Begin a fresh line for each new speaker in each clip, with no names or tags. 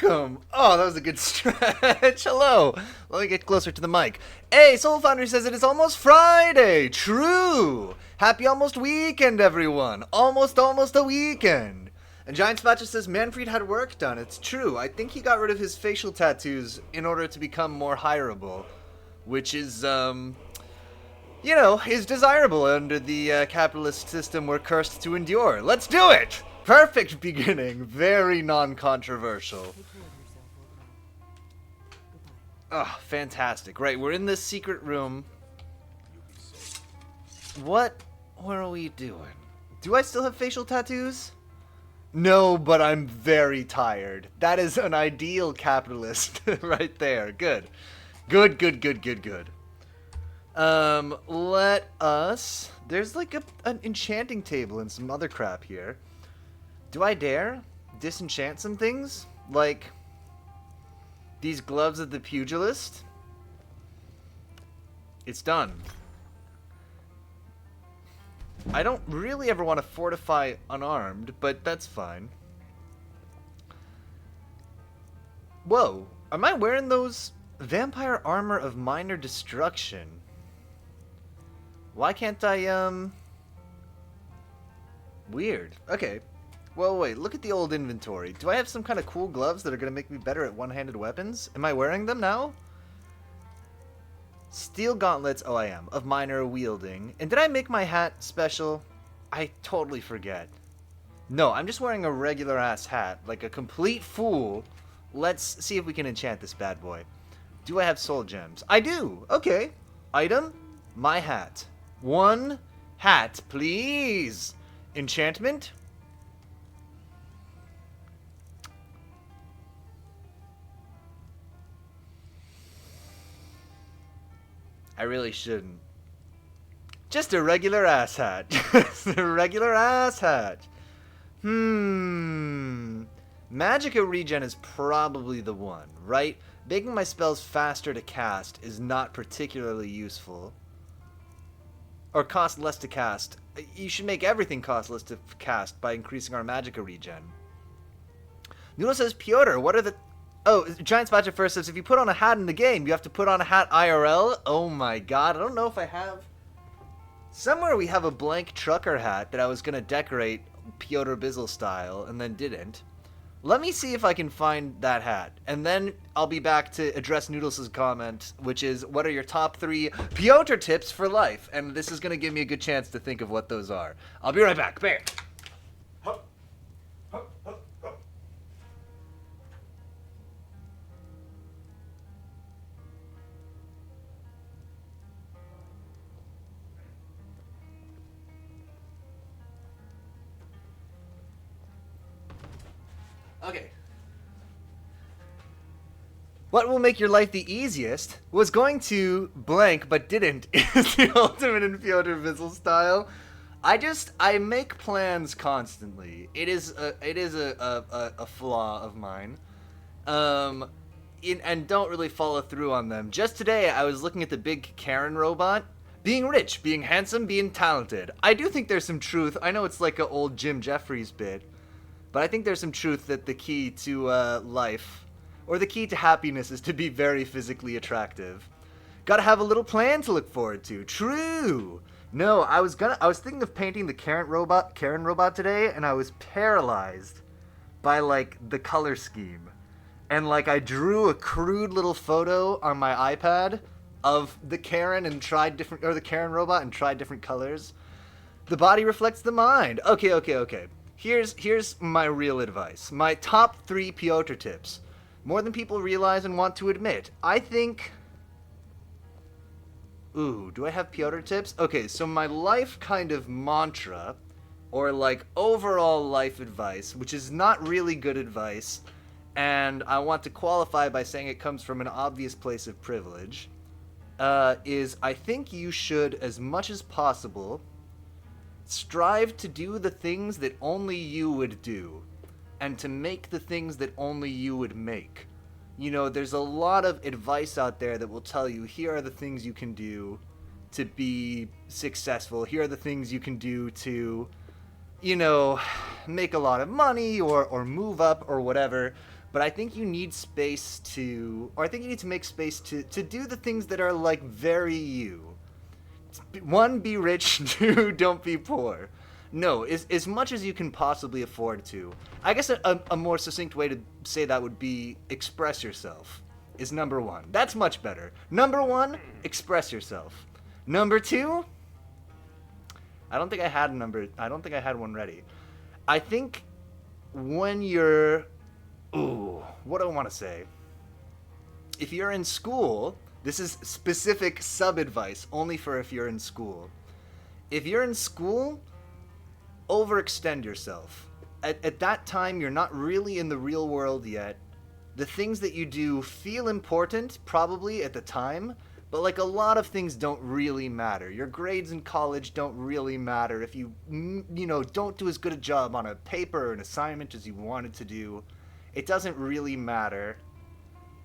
welcome. Oh, that was a good stretch. Hello. Let me get closer to the mic. Hey, Soul Foundry says it is almost Friday. True. Happy almost weekend, everyone. Almost a weekend. And Giant Spatcher says Manfred had work done. It's true. I think he got rid of his facial tattoos in order to become more hireable, which is, is desirable under the capitalist system we're cursed to endure. Let's do it! Perfect beginning. Very non-controversial. Oh, fantastic. Right, we're in this secret room. What are we doing? Do I still have facial tattoos? No, but I'm very tired. That is an ideal capitalist right there. Good. Good. Let us... There's like an enchanting table and some other crap here. Do I dare disenchant some things? Like these gloves of the pugilist? It's done. I don't really ever want to fortify unarmed, but that's fine. Whoa, am I wearing those vampire armor of minor destruction? Why can't I, Weird. Okay. Well, wait, look at the old inventory. Do I have some kind of cool gloves that are going to make me better at one-handed weapons? Am I wearing them now? Steel gauntlets, oh I am, of minor wielding. And did I make my hat special? I totally forget. No, I'm just wearing a regular-ass hat, like a complete fool. Let's see if we can enchant this bad boy. Do I have soul gems? I do! Okay. Item, my hat. One hat, please! Enchantment? I really shouldn't. Just a regular ass hat. Just a regular ass hat. Magicka regen is probably the one, right? Making my spells faster to cast is not particularly useful. Or cost less to cast. You should make everything cost less to cast by increasing our Magicka regen. Noodle says, Piotr, what are the... Oh, Giant Spatcher first says, if you put on a hat in the game, you have to put on a hat IRL? Oh my god, I don't know if I have... Somewhere we have a blank trucker hat that I was going to decorate Piotr Bizzle style, and then didn't. Let me see if I can find that hat, and then I'll be back to address Noodles' comment, which is, what are your top 3 Piotr tips for life? And this is going to give me a good chance to think of what those are. I'll be right back. Bam! Okay. What will make your life the easiest was going to blank but didn't is the ultimate in Piotr Bizzle style. I make plans constantly. It is a flaw of mine. And don't really follow through on them. Just today I was looking at the big Karen robot. Being rich, being handsome, being talented. I do think there's some truth. I know it's like an old Jim Jeffries bit. But I think there's some truth that the key to life, or the key to happiness, is to be very physically attractive. Gotta have a little plan to look forward to. True! No, I was thinking of painting the Karen robot today, and I was paralyzed by, like, the color scheme. And, like, I drew a crude little photo on my iPad of the Karen the Karen robot and tried different colors. The body reflects the mind. Okay. Here's my real advice. My top 3 Piotr tips. More than people realize and want to admit. I think... Ooh, do I have Piotr tips? Okay, so my life kind of mantra, or like overall life advice, which is not really good advice, and I want to qualify by saying it comes from an obvious place of privilege, is I think you should, as much as possible... strive to do the things that only you would do, and to make the things that only you would make. You know, there's a lot of advice out there that will tell you, here are the things you can do to be successful, here are the things you can do to, you know, make a lot of money, or move up, or whatever. But I think you need space or I think you need to make space to do the things that are like very you. One, be rich. Two, don't be poor. No, as much as you can possibly afford to. I guess a more succinct way to say that would be express yourself is number one. That's much better. Number one, express yourself. Number two, I don't think I had one ready. I think when you're, what do I want to say? If you're in school, this is specific sub-advice, only for if you're in school. If you're in school, overextend yourself. At that time, you're not really in the real world yet. The things that you do feel important, probably, at the time, but like a lot of things don't really matter. Your grades in college don't really matter if you don't do as good a job on a paper or an assignment as you wanted to do. It doesn't really matter.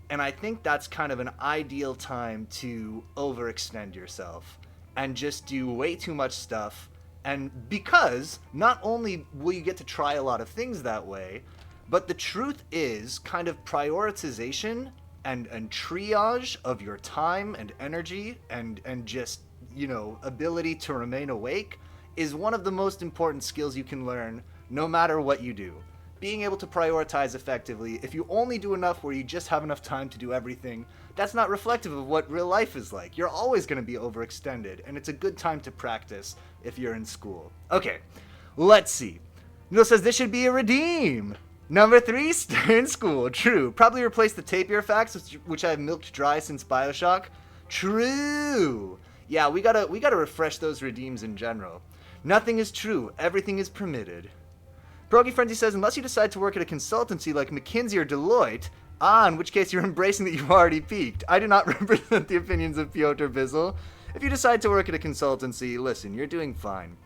And I think that's kind of an ideal time to overextend yourself and just do way too much stuff. And because not only will you get to try a lot of things that way, but the truth is kind of prioritization and triage of your time and energy and just, ability to remain awake is one of the most important skills you can learn no matter what you do. Being able to prioritize effectively, if you only do enough where you just have enough time to do everything, that's not reflective of what real life is like. You're always going to be overextended, and it's a good time to practice if you're in school. Okay, let's see. Neil says this should be a redeem. Number 3, stay in school. True. Probably replace the tapir facts, which I've milked dry since BioShock. True. Yeah, we gotta refresh those redeems in general. Nothing is true. Everything is permitted. Pierogi Frenzy says, unless you decide to work at a consultancy like McKinsey or Deloitte, in which case you're embracing that you've already peaked. I do not represent the opinions of Piotr Bizzle. If you decide to work at a consultancy, listen, you're doing fine.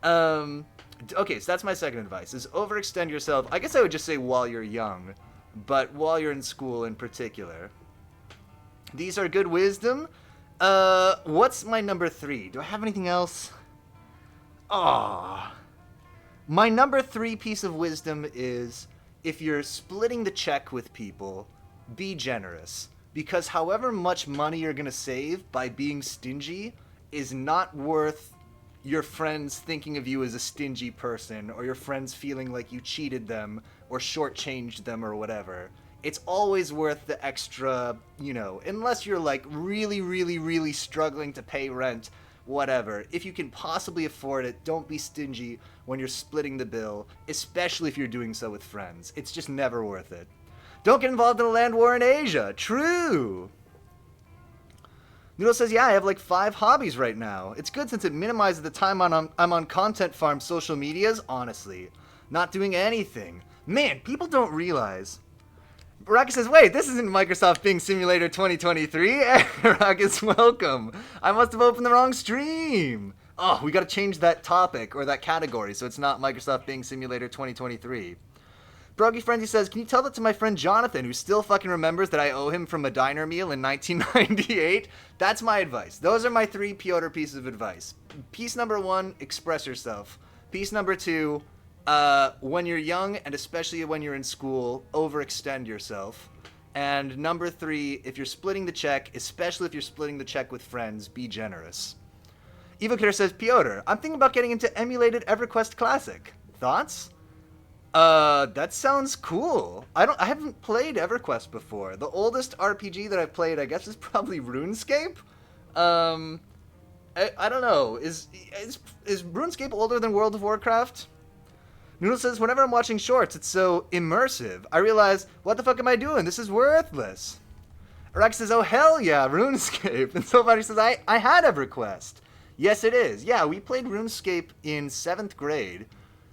Okay, so that's my second advice, is overextend yourself. I guess I would just say while you're young, but while you're in school in particular. These are good wisdom. What's my number 3? Do I have anything else? My number 3 piece of wisdom is, if you're splitting the check with people, be generous. Because however much money you're going to save by being stingy is not worth your friends thinking of you as a stingy person, or your friends feeling like you cheated them or shortchanged them or whatever. It's always worth the extra, unless you're like really, really, really struggling to pay rent, whatever. If you can possibly afford it, don't be stingy when you're splitting the bill, especially if you're doing so with friends. It's just never worth it. Don't get involved in a land war in Asia. True. Noodle says, yeah, I have like 5 hobbies right now. It's good since it minimizes the time I'm on Content Farm social medias, honestly. Not doing anything. Man, people don't realize. Rakus says, wait, this isn't Microsoft Bing Simulator 2023. Rakus, welcome. I must have opened the wrong stream. Oh, we gotta change that topic or that category so it's not Microsoft Bing Simulator 2023. Broggy Frenzy says, can you tell that to my friend Jonathan, who still fucking remembers that I owe him from a diner meal in 1998? That's my advice. Those are my 3 Piotr pieces of advice. Piece number 1, express yourself. Piece number 2, when you're young, and especially when you're in school, overextend yourself. And number 3, if you're splitting the check, especially if you're splitting the check with friends, be generous. Evocator says, Piotr, I'm thinking about getting into emulated EverQuest Classic. Thoughts? That sounds cool. I haven't played EverQuest before. The oldest RPG that I've played, I guess, is probably RuneScape. I don't know. Is RuneScape older than World of Warcraft? Noodle says, whenever I'm watching shorts, it's so immersive. I realize, what the fuck am I doing? This is worthless. Arax says, oh hell yeah, RuneScape. And Sylvester says, I had EverQuest. Yes, it is. Yeah, we played RuneScape in 7th grade.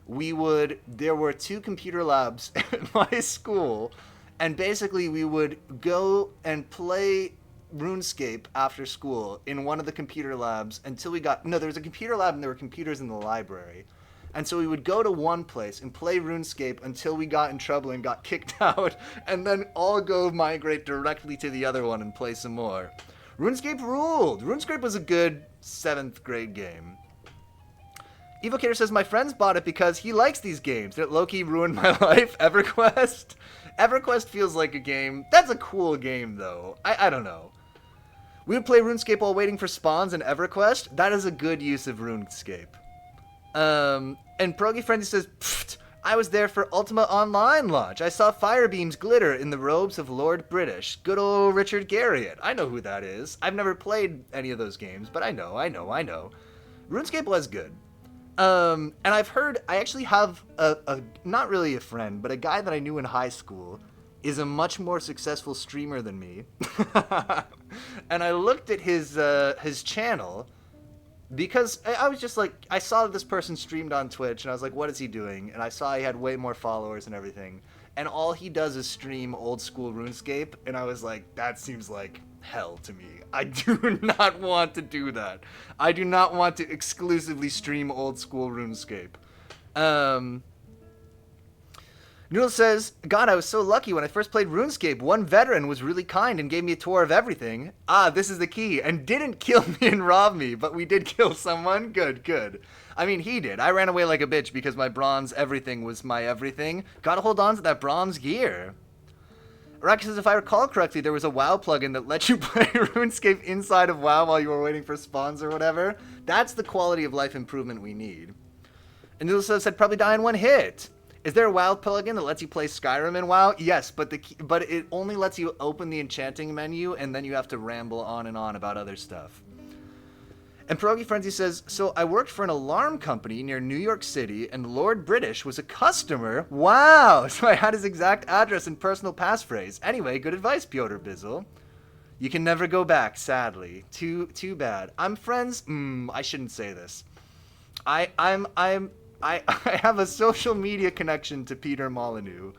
There were 2 computer labs at my school, and basically we would go and play RuneScape after school in one of the computer labs until there was a computer lab and there were computers in the library. And so we would go to one place and play RuneScape until we got in trouble and got kicked out, and then all go migrate directly to the other one and play some more. RuneScape ruled! RuneScape was a good 7th grade game. Evocator says, my friends bought it because he likes these games. That low-key ruined my life. EverQuest? EverQuest feels like a game. That's a cool game, though. I don't know. We would play RuneScape while waiting for spawns in EverQuest. That is a good use of RuneScape. And Progy Frenzy says, Pfft, I was there for Ultima Online launch. I saw fire beams glitter in the robes of Lord British. Good old Richard Garriott. I know who that is. I've never played any of those games, but I know. RuneScape was good. And I've heard, I actually have a not really a friend, but a guy that I knew in high school is a much more successful streamer than me. And I looked at his channel because I was just like, I saw that this person streamed on Twitch, and I was like, what is he doing? And I saw he had way more followers and everything. And all he does is stream old school RuneScape, and I was like, that seems like hell to me. I do not want to do that. I do not want to exclusively stream old school RuneScape. Noodle says, God, I was so lucky when I first played RuneScape. One veteran was really kind and gave me a tour of everything. Ah, this is the key. And didn't kill me and rob me, but we did kill someone. Good. I mean, he did. I ran away like a bitch because my bronze everything was my everything. Gotta hold on to that bronze gear. Rack says, if I recall correctly, there was a WoW plugin that let you play RuneScape inside of WoW while you were waiting for spawns or whatever. That's the quality of life improvement we need. And Noodle says, I'd probably die in one hit. Is there a WoW plugin that lets you play Skyrim in WoW? Yes, but it only lets you open the enchanting menu, and then you have to ramble on and on about other stuff. And Pierogi Frenzy says, so I worked for an alarm company near New York City, and Lord British was a customer. Wow! So I had his exact address and personal passphrase. Anyway, good advice, Piotr Bizzle. You can never go back, sadly. Too bad. I'm friends. I shouldn't say this. I have a social media connection to Peter Molyneux,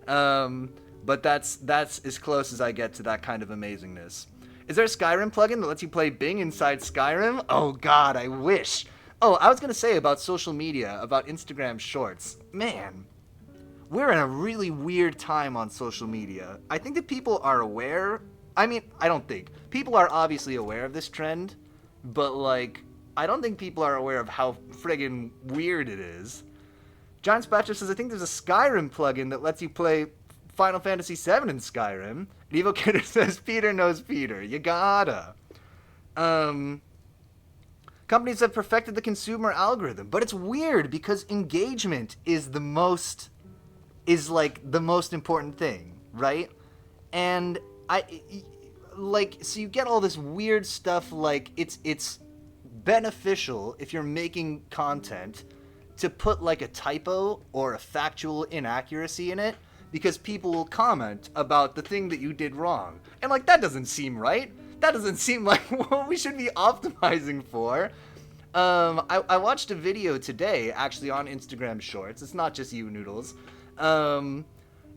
but that's as close as I get to that kind of amazingness. Is there a Skyrim plugin that lets you play Bing inside Skyrim? Oh God, I wish. Oh, I was gonna say about social media, about Instagram Shorts. Man, we're in a really weird time on social media. I think that people are aware. I mean, I don't think. People are obviously aware of this trend, but like, I don't think people are aware of how friggin' weird it is. John Spatcher says, I think there's a Skyrim plugin that lets you play Final Fantasy VII in Skyrim. And Evo Kidder says, Peter knows Peter. You gotta. Companies have perfected the consumer algorithm, but it's weird because engagement is the most important thing, right? And so you get all this weird stuff, like it's beneficial if you're making content to put like a typo or a factual inaccuracy in it, because people will comment about the thing that you did wrong. And like, that doesn't seem right. That doesn't seem like what we should be optimizing for. I watched a video today, actually on Instagram Shorts. It's not just you, Noodles. God,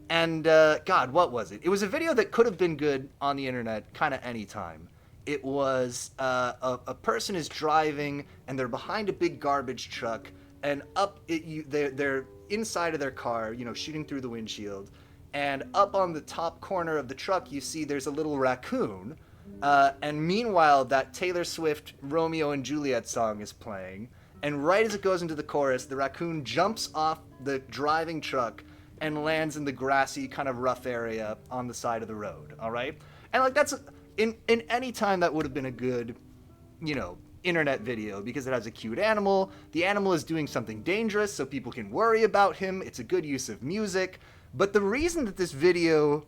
what was it? It was a video that could have been good on the internet kind of anytime. It was a person is driving and they're behind a big garbage truck, and they're inside of their car, shooting through the windshield, and up on the top corner of the truck you see there's a little raccoon, and meanwhile that Taylor Swift Romeo and Juliet song is playing, and right as it goes into the chorus, the raccoon jumps off the driving truck and lands in the grassy kind of rough area on the side of the road. All right, and like, that's in any time that would have been a good internet video, because it has a cute animal. The animal is doing something dangerous, so people can worry about him. It's a good use of music. But the reason that this video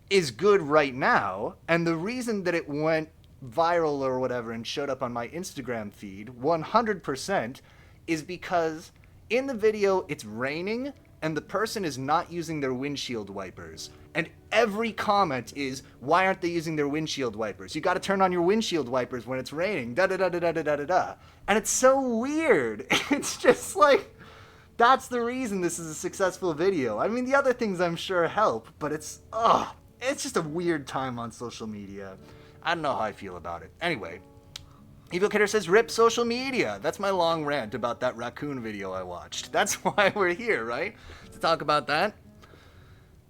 is good right now, and the reason that it went viral or whatever and showed up on my Instagram feed 100%, is because in the video it's raining and the person is not using their windshield wipers. And every comment is, why aren't they using their windshield wipers? You gotta turn on your windshield wipers when it's raining, da-da-da-da-da-da-da-da. And it's so weird. It's just like, that's the reason this is a successful video. I mean, the other things I'm sure help, but it's just a weird time on social media. I don't know how I feel about it. Anyway, Evil Kidder says, rip social media. That's my long rant about that raccoon video I watched. That's why we're here, right? To talk about that.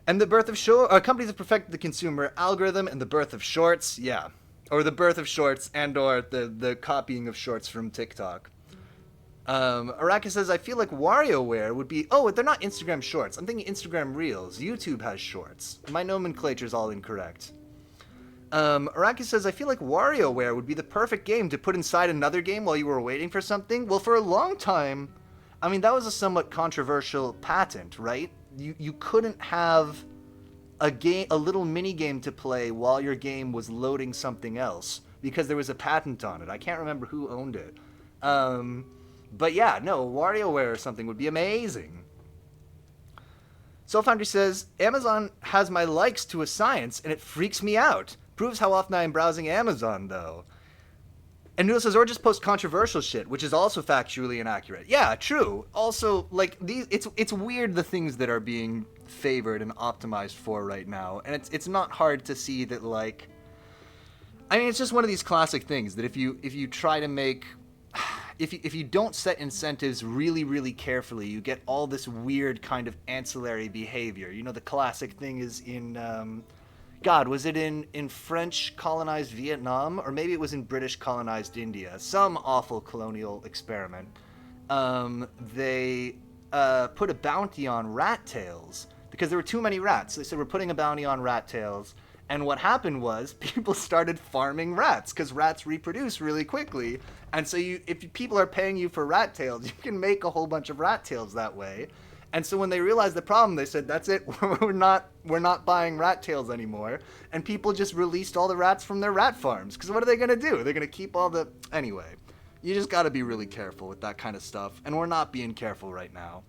And the birth of companies have perfected the consumer algorithm, and the birth of shorts, yeah. Or the birth of shorts, and or the copying of shorts from TikTok. Araka says, I feel like WarioWare would be... Oh, they're not Instagram Shorts. I'm thinking Instagram Reels. YouTube has Shorts. My nomenclature's all incorrect. Araki says, I feel like WarioWare would be the perfect game to put inside another game while you were waiting for something. Well, for a long time, I mean, that was a somewhat controversial patent, right? You couldn't have a little mini game to play while your game was loading something else because there was a patent on it. I can't remember who owned it. But yeah, no, WarioWare or something would be amazing. Soul Foundry says, Amazon has my likes to a science and it freaks me out. Proves how often I am browsing Amazon, though. And Noodle says, or just post controversial shit, which is also factually inaccurate. Yeah, true. Also, like, it's weird the things that are being favored and optimized for right now. And it's not hard to see that, like... I mean, it's just one of these classic things that if you try to make... If you don't set incentives really, really carefully, you get all this weird kind of ancillary behavior. You know, the classic thing is in... God, was it in French colonized Vietnam? Or maybe it was in British colonized India. Some awful colonial experiment. They put a bounty on rat tails because there were too many rats. So they said, we're putting a bounty on rat tails. And what happened was people started farming rats because rats reproduce really quickly. And so if people are paying you for rat tails, you can make a whole bunch of rat tails that way. And so when they realized the problem, they said, that's it, we're not buying rat tails anymore. And people just released all the rats from their rat farms. Because what are they going to do? They're going to keep all the... Anyway, you just got to be really careful with that kind of stuff. And we're not being careful right now.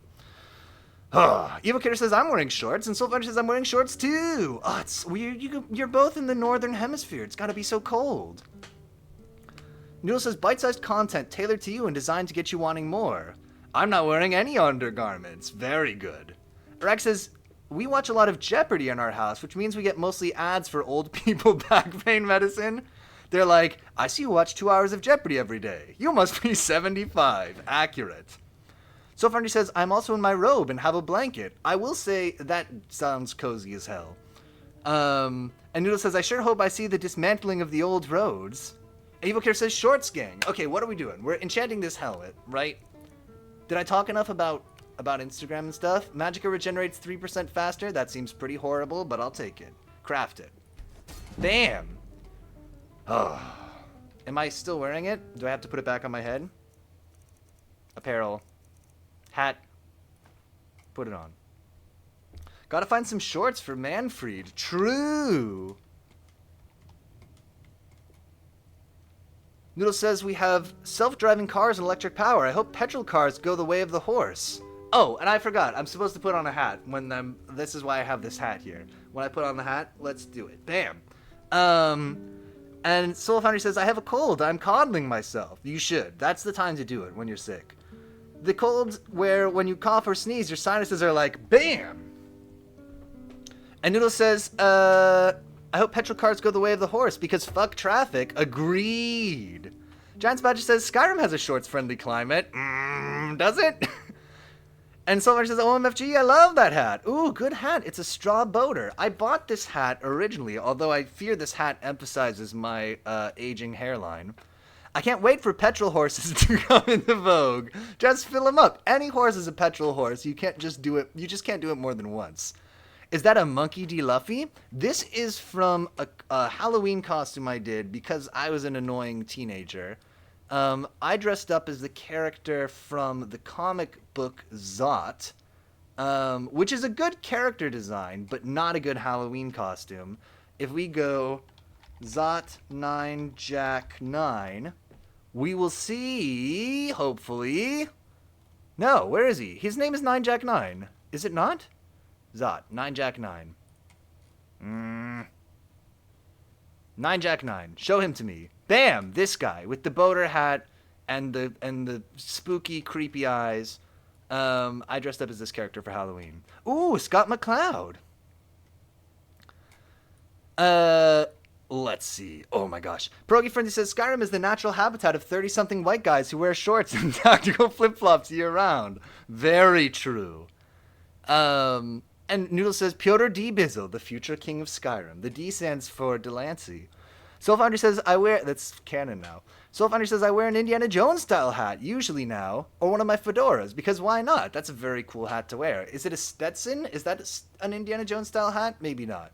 Evil Kidder says, I'm wearing shorts. And Soulfinder says, I'm wearing shorts too. Oh, it's weird. You're both in the northern hemisphere. It's got to be so cold. Noodle says, bite-sized content tailored to you and designed to get you wanting more. I'm not wearing any undergarments. Very good. Rex says, we watch a lot of Jeopardy in our house, which means we get mostly ads for old people back pain medicine. They're like, I see you watch 2 hours of Jeopardy every day. You must be 75. Accurate. Soulfinder says, I'm also in my robe and have a blanket. I will say that sounds cozy as hell. And Noodle says, I sure hope I see the dismantling of the old roads. Evil Care says, shorts gang. Okay, what are we doing? We're enchanting this helmet, right? Did I talk enough about Instagram and stuff? Magicka regenerates 3% faster? That seems pretty horrible, but I'll take it. Craft it. Bam! Oh. Am I still wearing it? Do I have to put it back on my head? Apparel. Hat. Put it on. Gotta find some shorts for Manfred. True! Noodle says we have self-driving cars and electric power. I hope petrol cars go the way of the horse. Oh, and I forgot. I'm supposed to put on a hat when this is why I have this hat here. When I put on the hat, let's do it. Bam. And Soul Foundry says, I have a cold. I'm coddling myself. You should. That's the time to do it when you're sick. The cold where when you cough or sneeze, your sinuses are like, bam. And Noodle says, I hope petrol cars go the way of the horse because fuck traffic. Agreed. Giants Badger says Skyrim has a shorts-friendly climate. Does it? And Silver says, OMFG, I love that hat. Ooh, good hat. It's a straw boater. I bought this hat originally, although I fear this hat emphasizes my aging hairline. I can't wait for petrol horses to come into vogue. Just fill them up. Any horse is a petrol horse. You can't just do it. You just can't do it more than once. Is that a Monkey D. Luffy? This is from a Halloween costume I did because I was an annoying teenager. I dressed up as the character from the comic book Zot, which is a good character design, but not a good Halloween costume. If we go Zot 9 Jack 9, we will see, hopefully... No, where is he? His name is 9 Jack 9. Is it not? Zot, 9 Jack 9. 9 Jack 9. Show him to me. Bam! This guy with the boater hat and the spooky, creepy eyes. I dressed up as this character for Halloween. Ooh, Scott McCloud. Let's see. Oh my gosh. Pierogi Frenzy says Skyrim is the natural habitat of 30-something white guys who wear shorts and tactical flip-flops year-round. Very true. And Noodle says, Pyotr D. Bizzle, the future king of Skyrim. The D stands for Delancey. Soulfinder says, I wear... That's canon now. Soulfinder says, I wear an Indiana Jones style hat, usually now, or one of my fedoras, because why not? That's a very cool hat to wear. Is it a Stetson? Is that an Indiana Jones style hat? Maybe not.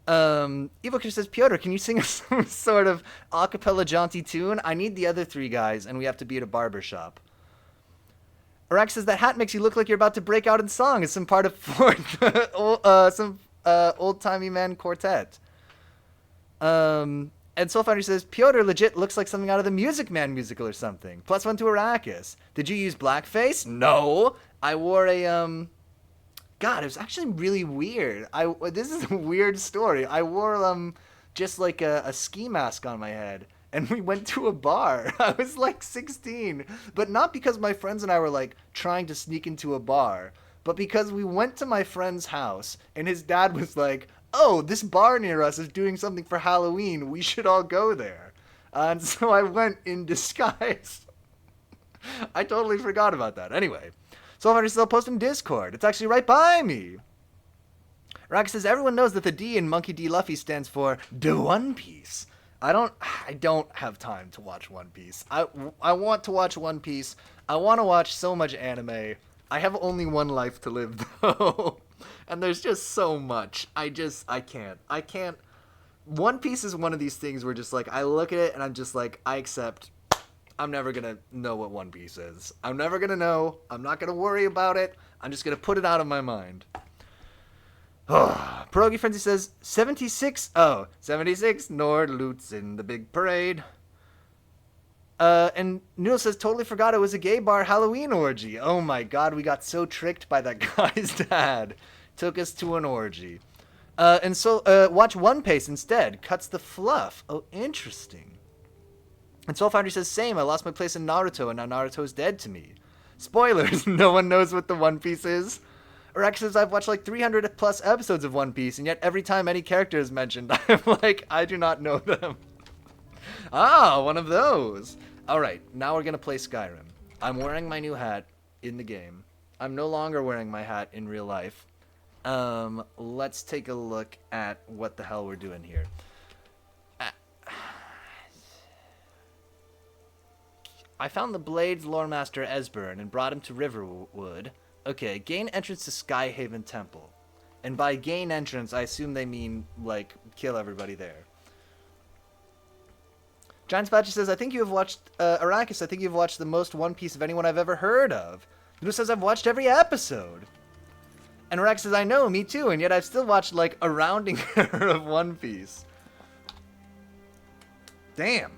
Evoker says, Piotr, can you sing us some sort of a cappella jaunty tune? I need the other three guys, and we have to be at a barber shop. Arax says, that hat makes you look like you're about to break out in song as some part of some old-timey man quartet. And Soulfinder says, Piotr legit looks like something out of the Music Man musical or something. +1 to Arrakis. Did you use blackface? No. I wore a, God, it was actually really weird. This is a weird story. I wore, just like a ski mask on my head. And we went to a bar. I was like 16. But not because my friends and I were like trying to sneak into a bar. But because we went to my friend's house and his dad was like, oh, this bar near us is doing something for Halloween. We should all go there. And so I went in disguise. I totally forgot about that. Anyway, Soulfinder still posting Discord. It's actually right by me. Rack says, everyone knows that the D in Monkey D. Luffy stands for The One Piece. I don't have time to watch One Piece. I want to watch One Piece. I want to watch so much anime. I have only one life to live, though. And there's just so much. I can't. One Piece is one of these things where just like, I look at it and I'm just like, I accept. I'm never going to know what One Piece is. I'm never going to know. I'm not going to worry about it. I'm just going to put it out of my mind. Pierogi Frenzy says, 76 Nord loots in the big parade. And Noodle says, totally forgot it was a gay bar Halloween orgy. Oh my god, we got so tricked by that guy's dad. Took us to an orgy. And so, watch One Piece instead. Cuts the fluff. Oh, interesting. And Soulfinder says, same, I lost my place in Naruto, and now Naruto's dead to me. Spoilers, no one knows what the One Piece is. Rex says, I've watched like 300 plus episodes of One Piece, and yet every time any character is mentioned, I'm like, I do not know them. Ah, one of those. Alright, now we're going to play Skyrim. I'm wearing my new hat in the game. I'm no longer wearing my hat in real life. Let's take a look at what the hell we're doing here. I found the Blades lore master Esbern and brought him to Riverwood. Okay, gain entrance to Skyhaven Temple. And by gain entrance, I assume they mean, like, kill everybody there. Giant Spatcher says, I think you have watched, Arrakis, I think you've watched the most One Piece of anyone I've ever heard of. Who says I've watched every episode. And Arrakis says, I know, me too, and yet I've still watched, like, a rounding error of One Piece. Damn.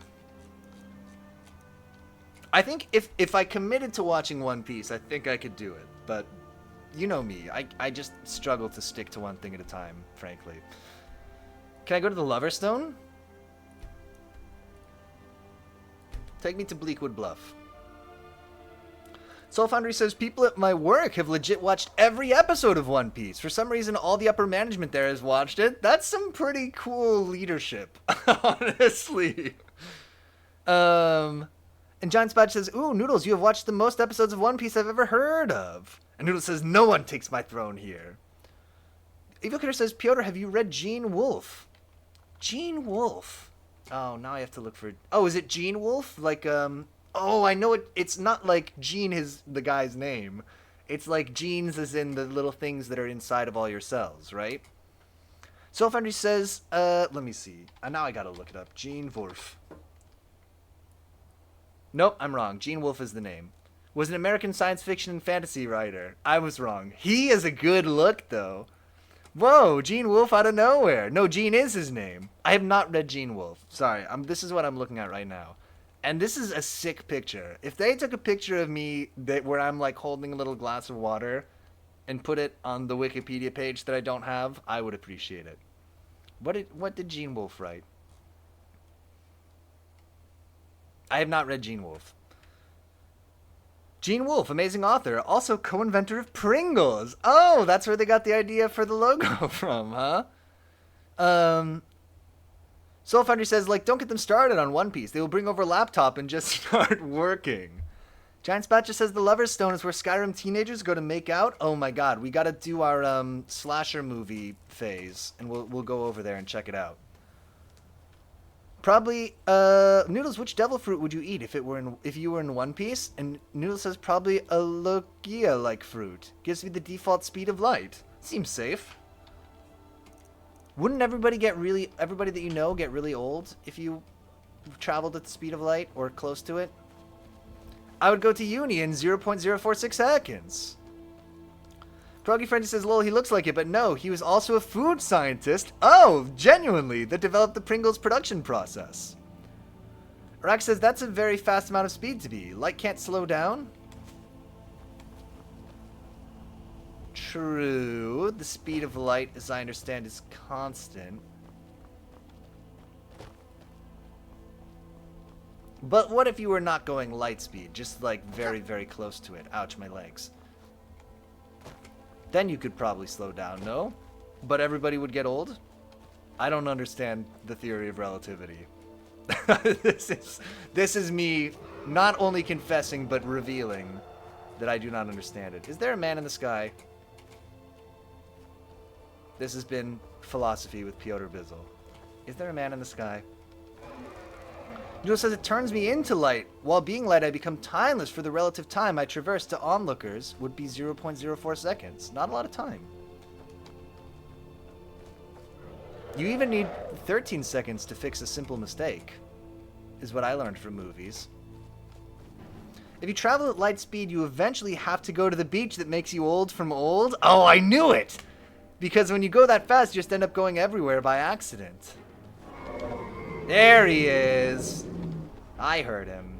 I think if I committed to watching One Piece, I think I could do it. But, you know me, I just struggle to stick to one thing at a time, frankly. Can I go to the Loverstone? Take me to Bleakwood Bluff. Soul Foundry says, people at my work have legit watched every episode of One Piece. For some reason, all the upper management there has watched it. That's some pretty cool leadership, honestly. And John Spatch says, ooh, Noodles, you have watched the most episodes of One Piece I've ever heard of. And Noodles says, no one takes my throne here. Evil Critter says, Piotr, have you read Gene Wolfe? Gene Wolfe. Oh, now I have to look for... Oh, is it Gene Wolfe? Like, Oh, I know it. It's not like Gene is the guy's name. It's like genes as in the little things that are inside of all your cells, right? Soul Foundry says, let me see. Now I gotta look it up. Gene Wolfe. Nope, I'm wrong. Gene Wolfe is the name. Was an American science fiction and fantasy writer. I was wrong. He is a good look, though. Whoa, Gene Wolfe out of nowhere. No, Gene is his name. I have not read Gene Wolfe. Sorry, this is what I'm looking at right now. And this is a sick picture. If they took a picture of me where I'm like holding a little glass of water and put it on the Wikipedia page that I don't have, I would appreciate it. What did Gene Wolfe write? I have not read Gene Wolfe. Gene Wolfe, amazing author, also co-inventor of Pringles. Oh, that's where they got the idea for the logo from, huh? Soul Foundry says, like, don't get them started on One Piece. They will bring over a laptop and just start working. Giant Spatcher says the Lover's Stone is where Skyrim teenagers go to make out. Oh my god, we gotta do our slasher movie phase, and we'll go over there and check it out. Probably, Noodles, which devil fruit would you eat if you were in One Piece? And Noodles says probably a Logia-like fruit. Gives me the default speed of light. Seems safe. Wouldn't everybody that you know get really old if you traveled at the speed of light or close to it? I would go to uni in 0.046 seconds. Proggy Frenzy says, lol, he looks like it, but no, he was also a food scientist. Oh, genuinely, that developed the Pringles production process. Rack says, that's a very fast amount of speed to be. Light can't slow down? True. The speed of light, as I understand, is constant. But what if you were not going light speed, just like very, very close to it? Ouch, my legs. Then you could probably slow down, no? But everybody would get old? I don't understand the theory of relativity. This is me not only confessing, but revealing that I do not understand it. Is there a man in the sky? This has been Philosophy with Piotr Bizzle. Is there a man in the sky? Noodle says it turns me into light. While being light, I become timeless for the relative time I traverse to onlookers would be 0.04 seconds. Not a lot of time. You even need 13 seconds to fix a simple mistake, is what I learned from movies. If you travel at light speed, you eventually have to go to the beach that makes you old from old. Oh, I knew it! Because when you go that fast, you just end up going everywhere by accident. There he is. I heard him.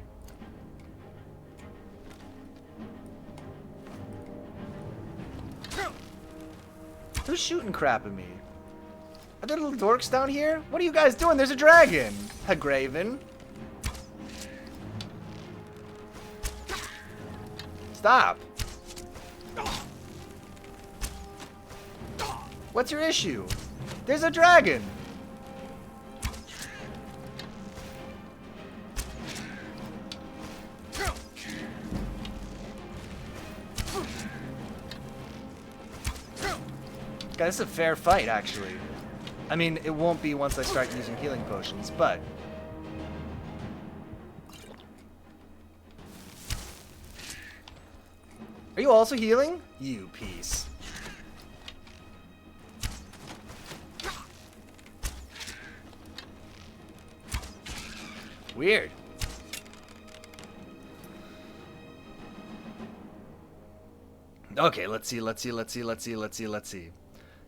Who's shooting crap at me? Are there little dorks down here? What are you guys doing? There's a dragon. Hagraven. Stop. What's your issue? There's a dragon. Guys, this is a fair fight, actually. I mean, it won't be once I start using healing potions, but... Are you also healing? You piece. Weird. Okay, let's see.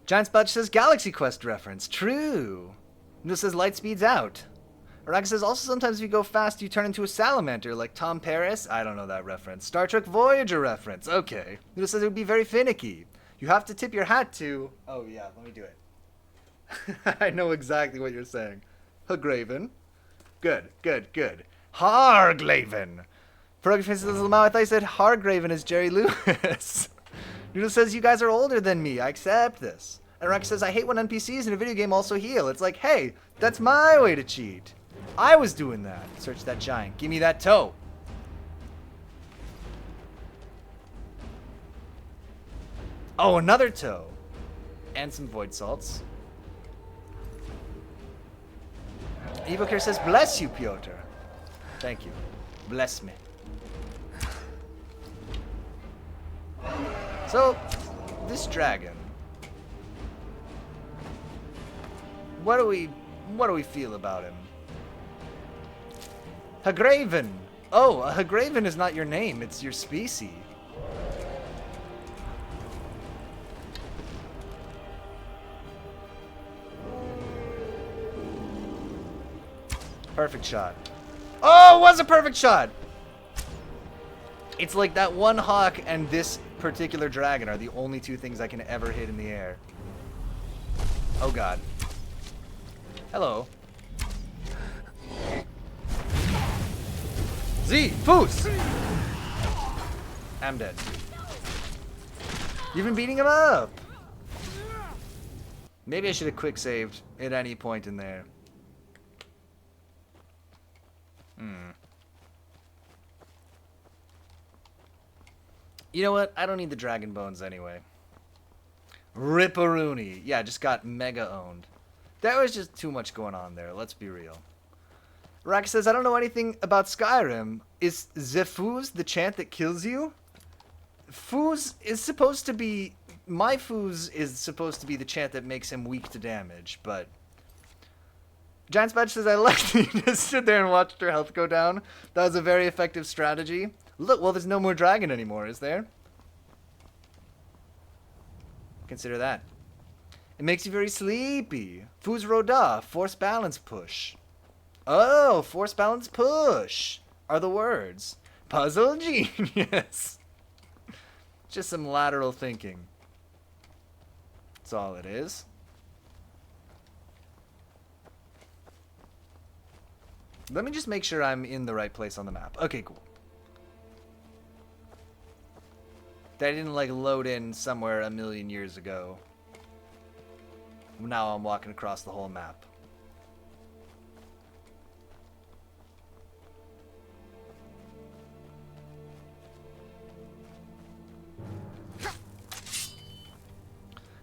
Giant Spudge says Galaxy Quest reference. True. Noodle says light speed's out. Araka says also sometimes if you go fast you turn into a salamander like Tom Paris. I don't know that reference. Star Trek Voyager reference. Okay. Noodle says it would be very finicky. You have to tip your hat to... Oh yeah, let me do it. I know exactly what you're saying. Hagraven. Good. Harglaven. Fergus says Lamau, I thought you said Hargraven is Jerry Lewis. Noodle says, you guys are older than me. I accept this. And Rex says, I hate when NPCs in a video game also heal. It's like, hey, that's my way to cheat. I was doing that. Search that giant. Give me that toe. Oh, another toe. And some void salts. Evocare says, bless you, Piotr. Thank you. Bless me. So, this dragon. What do we feel about him? Hagraven. Oh, a Hagraven is not your name, it's your species. Perfect shot. Oh, it was a perfect shot! It's like that one hawk and this particular dragon are the only two things I can ever hit in the air. Oh god. Hello. Z! Foos! I'm dead. You've been beating him up! Maybe I should have quick saved at any point in there. You know what? I don't need the dragon bones anyway. Ripperoonie. Yeah, just got mega owned. There was just too much going on there, let's be real. Baraka says, I don't know anything about Skyrim. Is Zefuz the chant that kills you? Fuz is supposed to be... My Fuz is supposed to be the chant that makes him weak to damage, but... Giant Badge says, I liked that you just stood there and watched her health go down. That was a very effective strategy. Look, well, there's no more dragon anymore, is there? Consider that. It makes you very sleepy. Fuz Roda, force balance push. Oh, force balance push are the words. Puzzle genius. Just some lateral thinking. That's all it is. Let me just make sure I'm in the right place on the map. Okay, cool. That didn't like load in somewhere a million years ago. Now I'm walking across the whole map.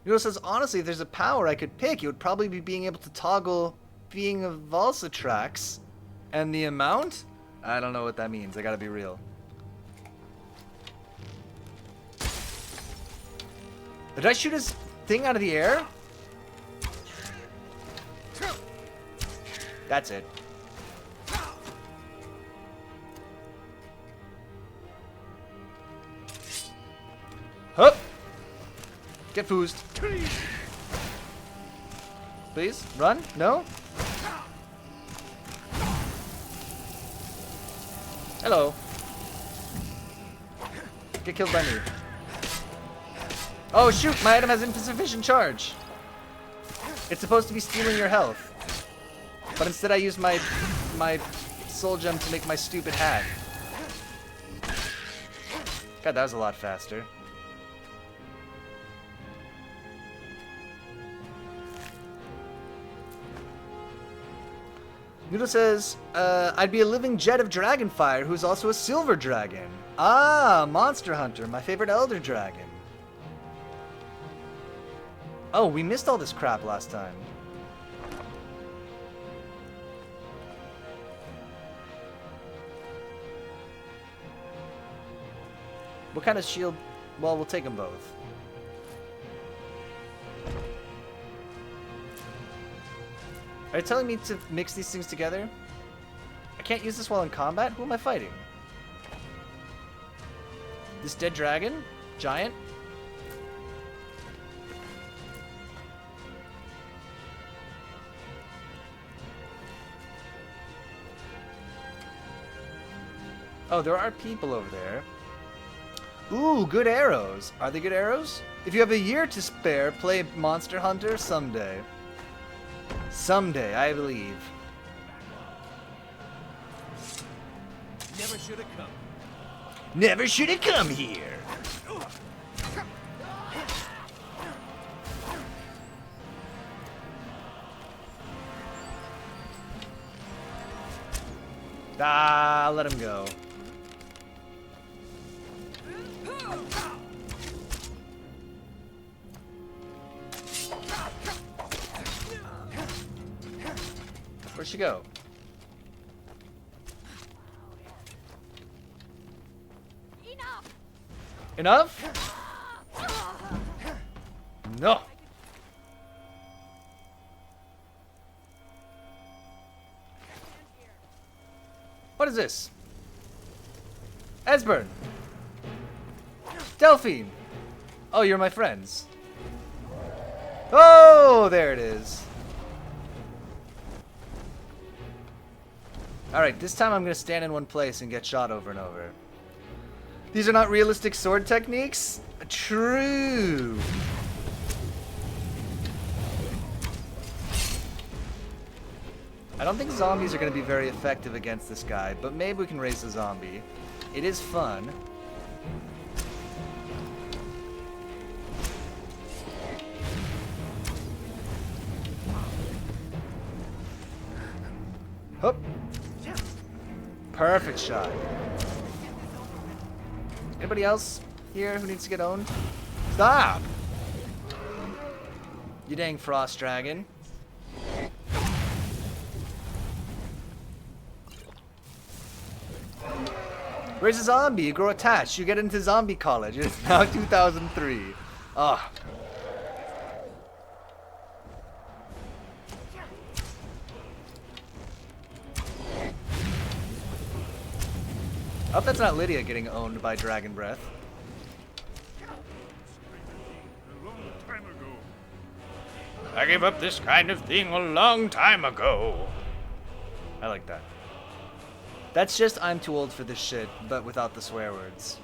Noodle says, honestly, if there's a power I could pick, it would probably be being able to toggle being a Valsatrax. And the amount? I don't know what that means. I gotta be real. Did I shoot his thing out of the air? That's it. Hup! Get foozed. Please, run? No? Hello. Get killed by me. Oh shoot, my item has insufficient charge. It's supposed to be stealing your health. But instead I used my soul gem to make my stupid hat. God, that was a lot faster. Noodle says, I'd be a living jet of dragonfire who's also a silver dragon. Ah, Monster Hunter, my favorite elder dragon. Oh, we missed all this crap last time. What kind of shield? Well, we'll take them both. Are you telling me to mix these things together? I can't use this while in combat? Who am I fighting? This dead dragon? Giant? Oh, there are people over there. Ooh, good arrows. Are they good arrows? If you have a year to spare, play Monster Hunter someday. Someday, I believe.
Never should have come.
Never should have come here. Ah, let him go. Where'd she go? Enough? No. What is this? Esbern. Delphine. Oh, you're my friends. Oh, there it is. Alright, this time I'm going to stand in one place and get shot over and over. These are not realistic sword techniques? True. I don't think zombies are going to be very effective against this guy, but maybe we can raise a zombie. It is fun. Hup. Perfect shot. Anybody else here who needs to get owned? Stop! You dang frost dragon. Raise a zombie, you grow attached, you get into zombie college. It's now 2003. Ah. I hope that's not Lydia getting owned by Dragon Breath.
A long time ago.
I gave up this kind of thing a long time ago. I like that. That's just I'm too old for this shit, but without the swear words.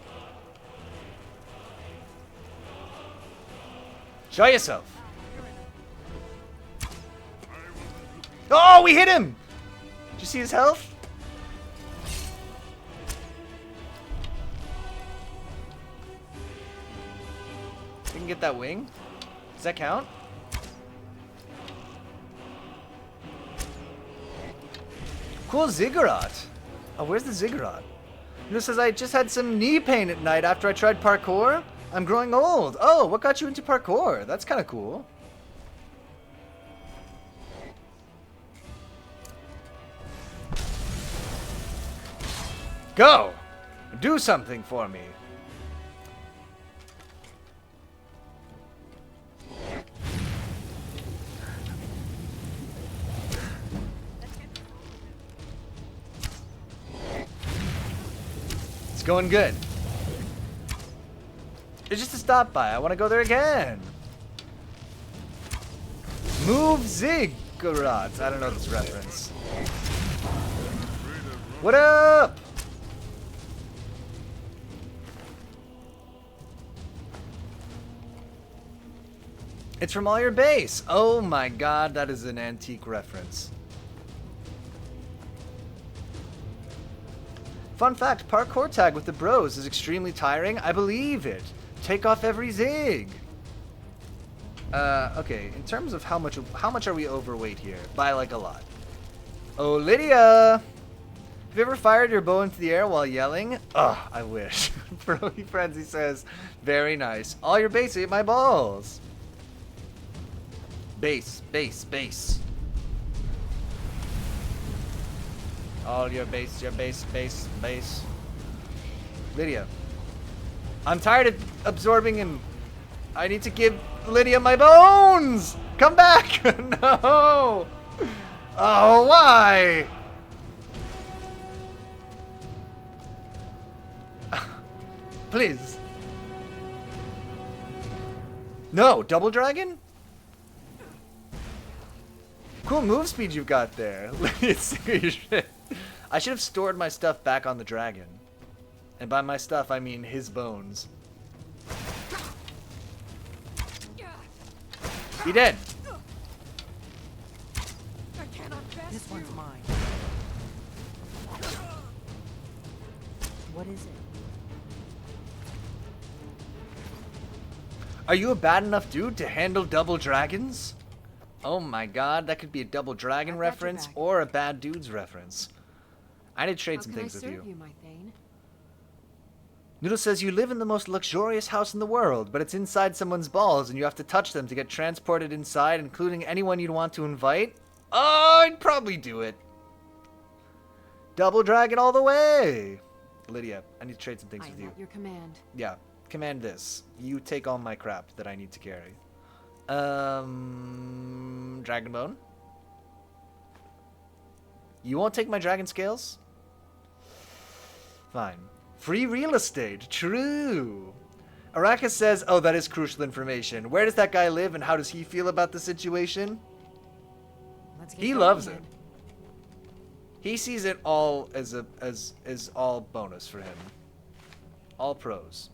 Show yourself. Oh, we hit him! Did you see his health? We can get that wing. Does that count? Cool ziggurat. Oh, where's the ziggurat? It says I just had some knee pain at night after I tried parkour. I'm growing old. Oh, what got you into parkour? That's kind of cool. Go! Do something for me. It's going good. It's just a stop by. I want to go there again. Move ziggurats. I don't know this reference. What up? It's from all your base. Oh my god, that is an antique reference. Fun fact, parkour tag with the bros is extremely tiring. I believe it. Take off every zig. Okay, in terms of how much are we overweight here? By like a lot. Oh, Lydia! Have you ever fired your bow into the air while yelling? Ugh, I wish. Froey Frenzy says, very nice. All your base ate my balls. Base, base, base. All your base, base, base. Lydia. I'm tired of absorbing him. I need to give Lydia my bones! Come back! No! Oh, why? Please. No, double dragon? Cool move speed you've got there. I should have stored my stuff back on the dragon. And by my stuff, I mean his bones. He dead.
This one's mine. What is it?
Are you a bad enough dude to handle double dragons? Oh my god, that could be a double dragon reference or a bad dudes reference. I need to trade some things with you.
My Thane?
Noodle says you live in the most luxurious house in the world, but it's inside someone's balls and you have to touch them to get transported inside, including anyone you'd want to invite? Oh, I'd probably do it. Double dragon all the way. Lydia, I need to trade some things with you.
At your command.
Yeah, command this. You take all my crap that I need to carry. Dragon bone. You won't take my dragon scales? Fine. Free real estate. True. Arrakis says, oh, that is crucial information. Where does that guy live and how does he feel about the situation? He loves it. He sees it all as all bonus for him. All pros.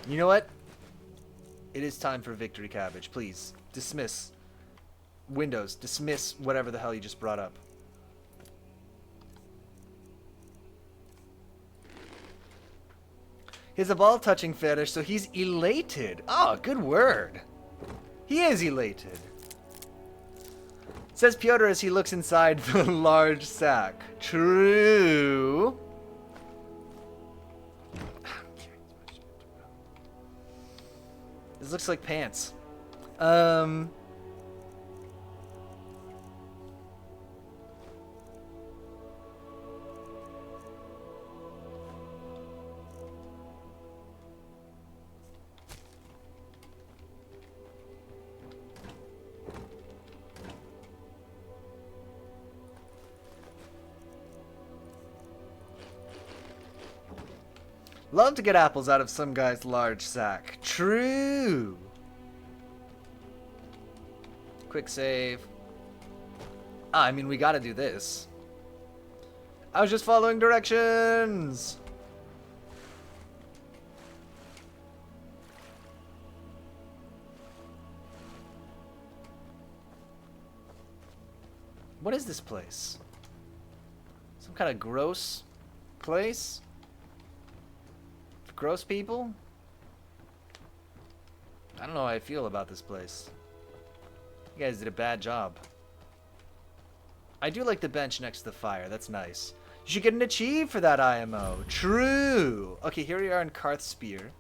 You know what? It is time for victory cabbage. Please, dismiss. Windows, dismiss whatever the hell you just brought up. He has a ball touching fetish, so he's elated. Oh, good word. He is elated. Says Piotr as he looks inside the large sack. True. This looks like pants. Love to get apples out of some guy's large sack. True. Quick save. Ah, I mean, we gotta do this. I was just following directions. What is this place? Some kind of gross place? For gross people? I don't know how I feel about this place. You guys did a bad job. I do like the bench next to the fire. That's nice. You should get an achieve for that IMO. True. Okay, here we are in Karth's Spear.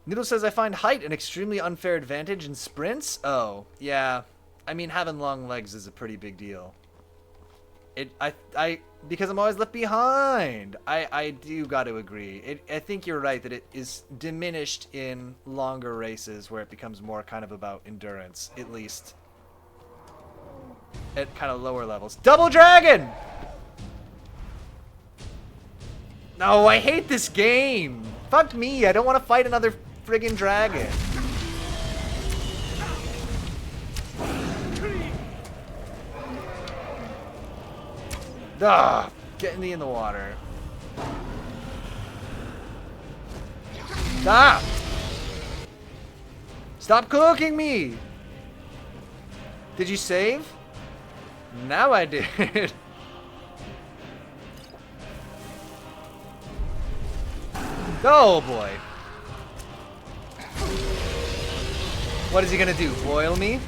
Noodle says, I find height an extremely unfair advantage in sprints. Oh, yeah. I mean, having long legs is a pretty big deal. Because I'm always left behind. I do got to agree. I think you're right that it is diminished in longer races where it becomes more kind of about endurance, at least at kind of lower levels. Double dragon! No, I hate this game. Fuck me. I don't want to fight another friggin' dragon. Ah, get me in the water. Stop! Stop cooking me! Did you save? Now I did. Oh boy. What is he gonna do? Boil me?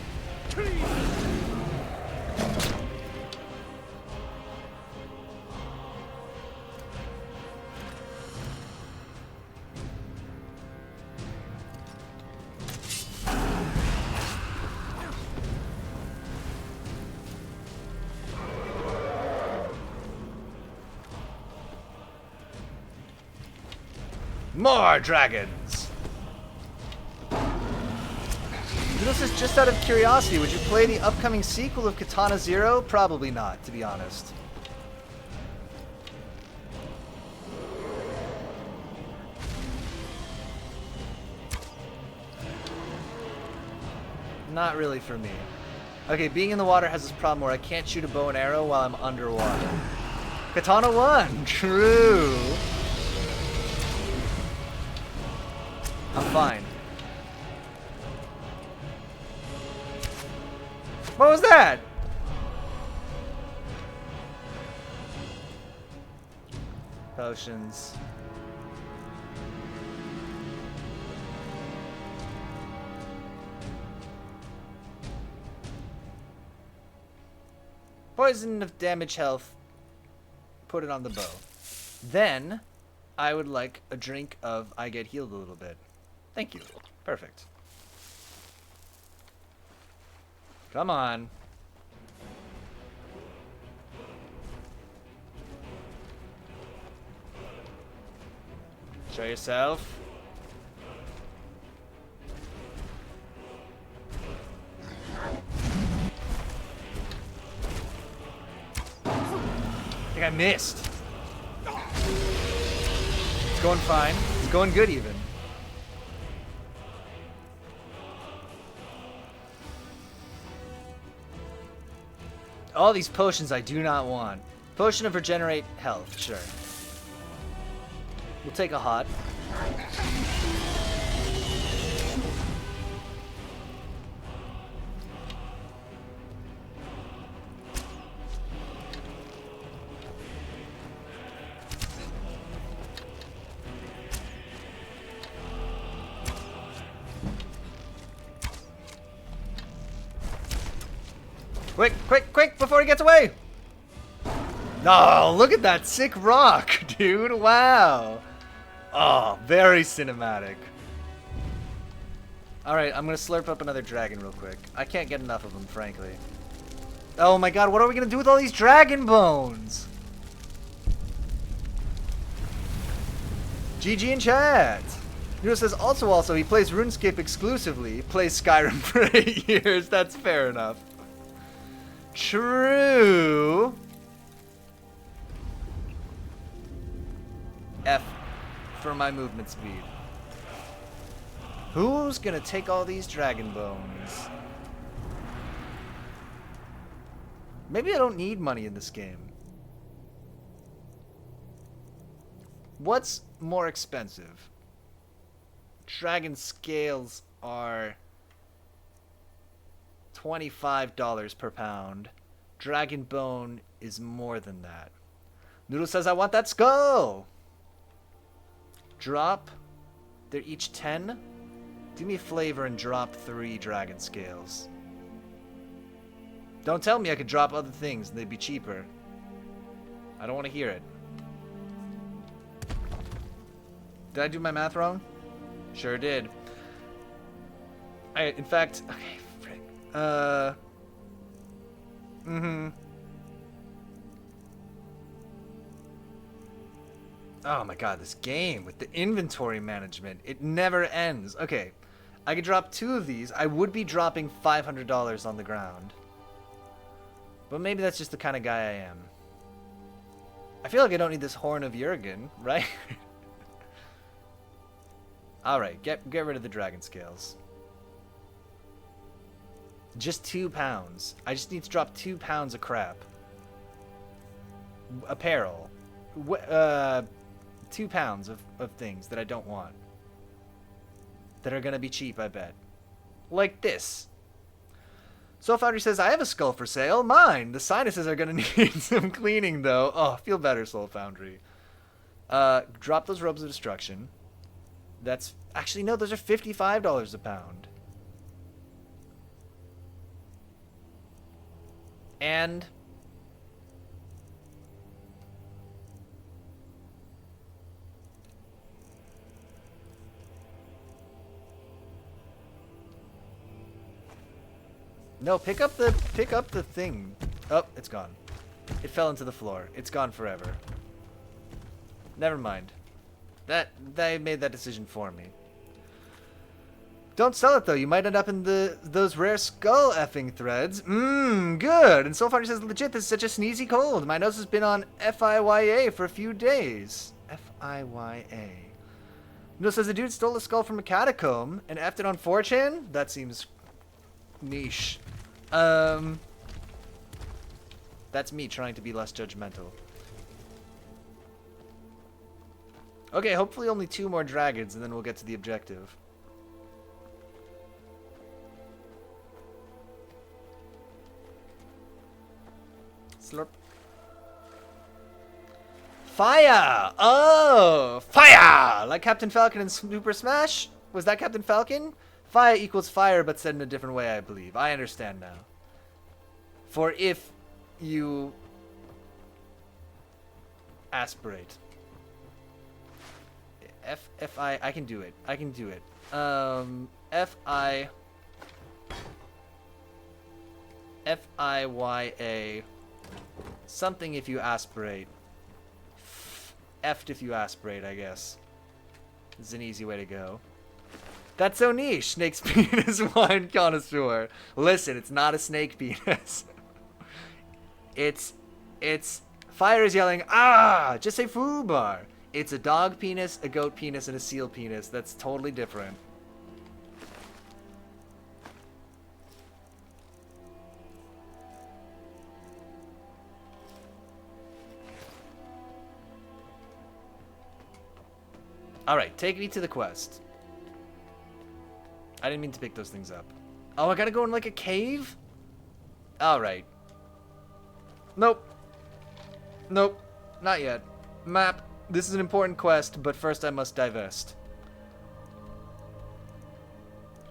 More dragons! This is just out of curiosity. Would you play the upcoming sequel of Katana Zero? Probably not, to be honest. Not really for me. Okay, being in the water has this problem where I can't shoot a bow and arrow while I'm underwater. Katana 1! True! I'm fine. What was that? Potions. Poison of damage health. Put it on the bow. Then, I would like a drink of I get healed a little bit. Thank you. Perfect. Come on. Show yourself. I think I missed. It's going fine. It's going good even. All these potions I do not want. Potion of regenerate health, sure. We'll take a hot. Quick, quick, quick, before he gets away! No, look at that sick rock, dude. Wow. Oh, very cinematic. Alright, I'm gonna slurp up another dragon real quick. I can't get enough of them, frankly. Oh my god, what are we gonna do with all these dragon bones? GG in chat. Nero says also he plays RuneScape exclusively. Plays Skyrim for 8 years. That's fair enough. True. F for my movement speed. Who's gonna take all these dragon bones? Maybe I don't need money in this game. What's more expensive? Dragon scales are $25 per pound. Dragon bone is more than that. Noodle says, I want that skull! Drop. They're each 10. Do me a flavor and drop 3 dragon scales. Don't tell me I could drop other things and they'd be cheaper. I don't want to hear it. Did I do my math wrong? Sure did. In fact, okay, frick. Oh my god, this game with the inventory management, it never ends. Okay, I could drop 2 of these. I would be dropping $500 on the ground. But maybe that's just the kind of guy I am. I feel like I don't need this Horn of Jurgen, right? Alright, get rid of the dragon scales. Just 2 pounds. I just need to drop 2 pounds of crap. Apparel. 2 pounds of things that I don't want. That are gonna be cheap, I bet. Like this. Soul Foundry says, I have a skull for sale. Mine. The sinuses are gonna need some cleaning, though. Oh, feel better, Soul Foundry. Drop those robes of destruction. That's... Actually, no, those are $55 a pound. And... No, pick up the thing. Oh, it's gone. It fell into the floor. It's gone forever. Never mind. They made that decision for me. Don't sell it though. You might end up in those rare skull effing threads. Good. And so far he says, legit, this is such a sneezy cold. My nose has been on FIYA for a few days. FIYA. No, says the dude stole a skull from a catacomb and effed it on 4chan? That seems niche. That's me trying to be less judgmental. Okay, hopefully only 2 more dragons and then we'll get to the objective. Slurp. Fire! Oh! Fire! Like Captain Falcon in Super Smash? Was that Captain Falcon? Fire equals fire, but said in a different way, I believe. I understand now. For if you aspirate. I can do it. I can do it. F-I-Y-A. Something if you aspirate. F'd if you aspirate, I guess. This is an easy way to go. That's so niche. Snake's penis wine connoisseur. Listen, it's not a snake penis. It's fire is yelling, ah! Just say foobar. It's a dog penis, a goat penis, and a seal penis. That's totally different. Alright, take me to the quest. I didn't mean to pick those things up. Oh, I gotta go in like a cave? Alright. Nope. Nope. Not yet. Map. This is an important quest, but first I must divest.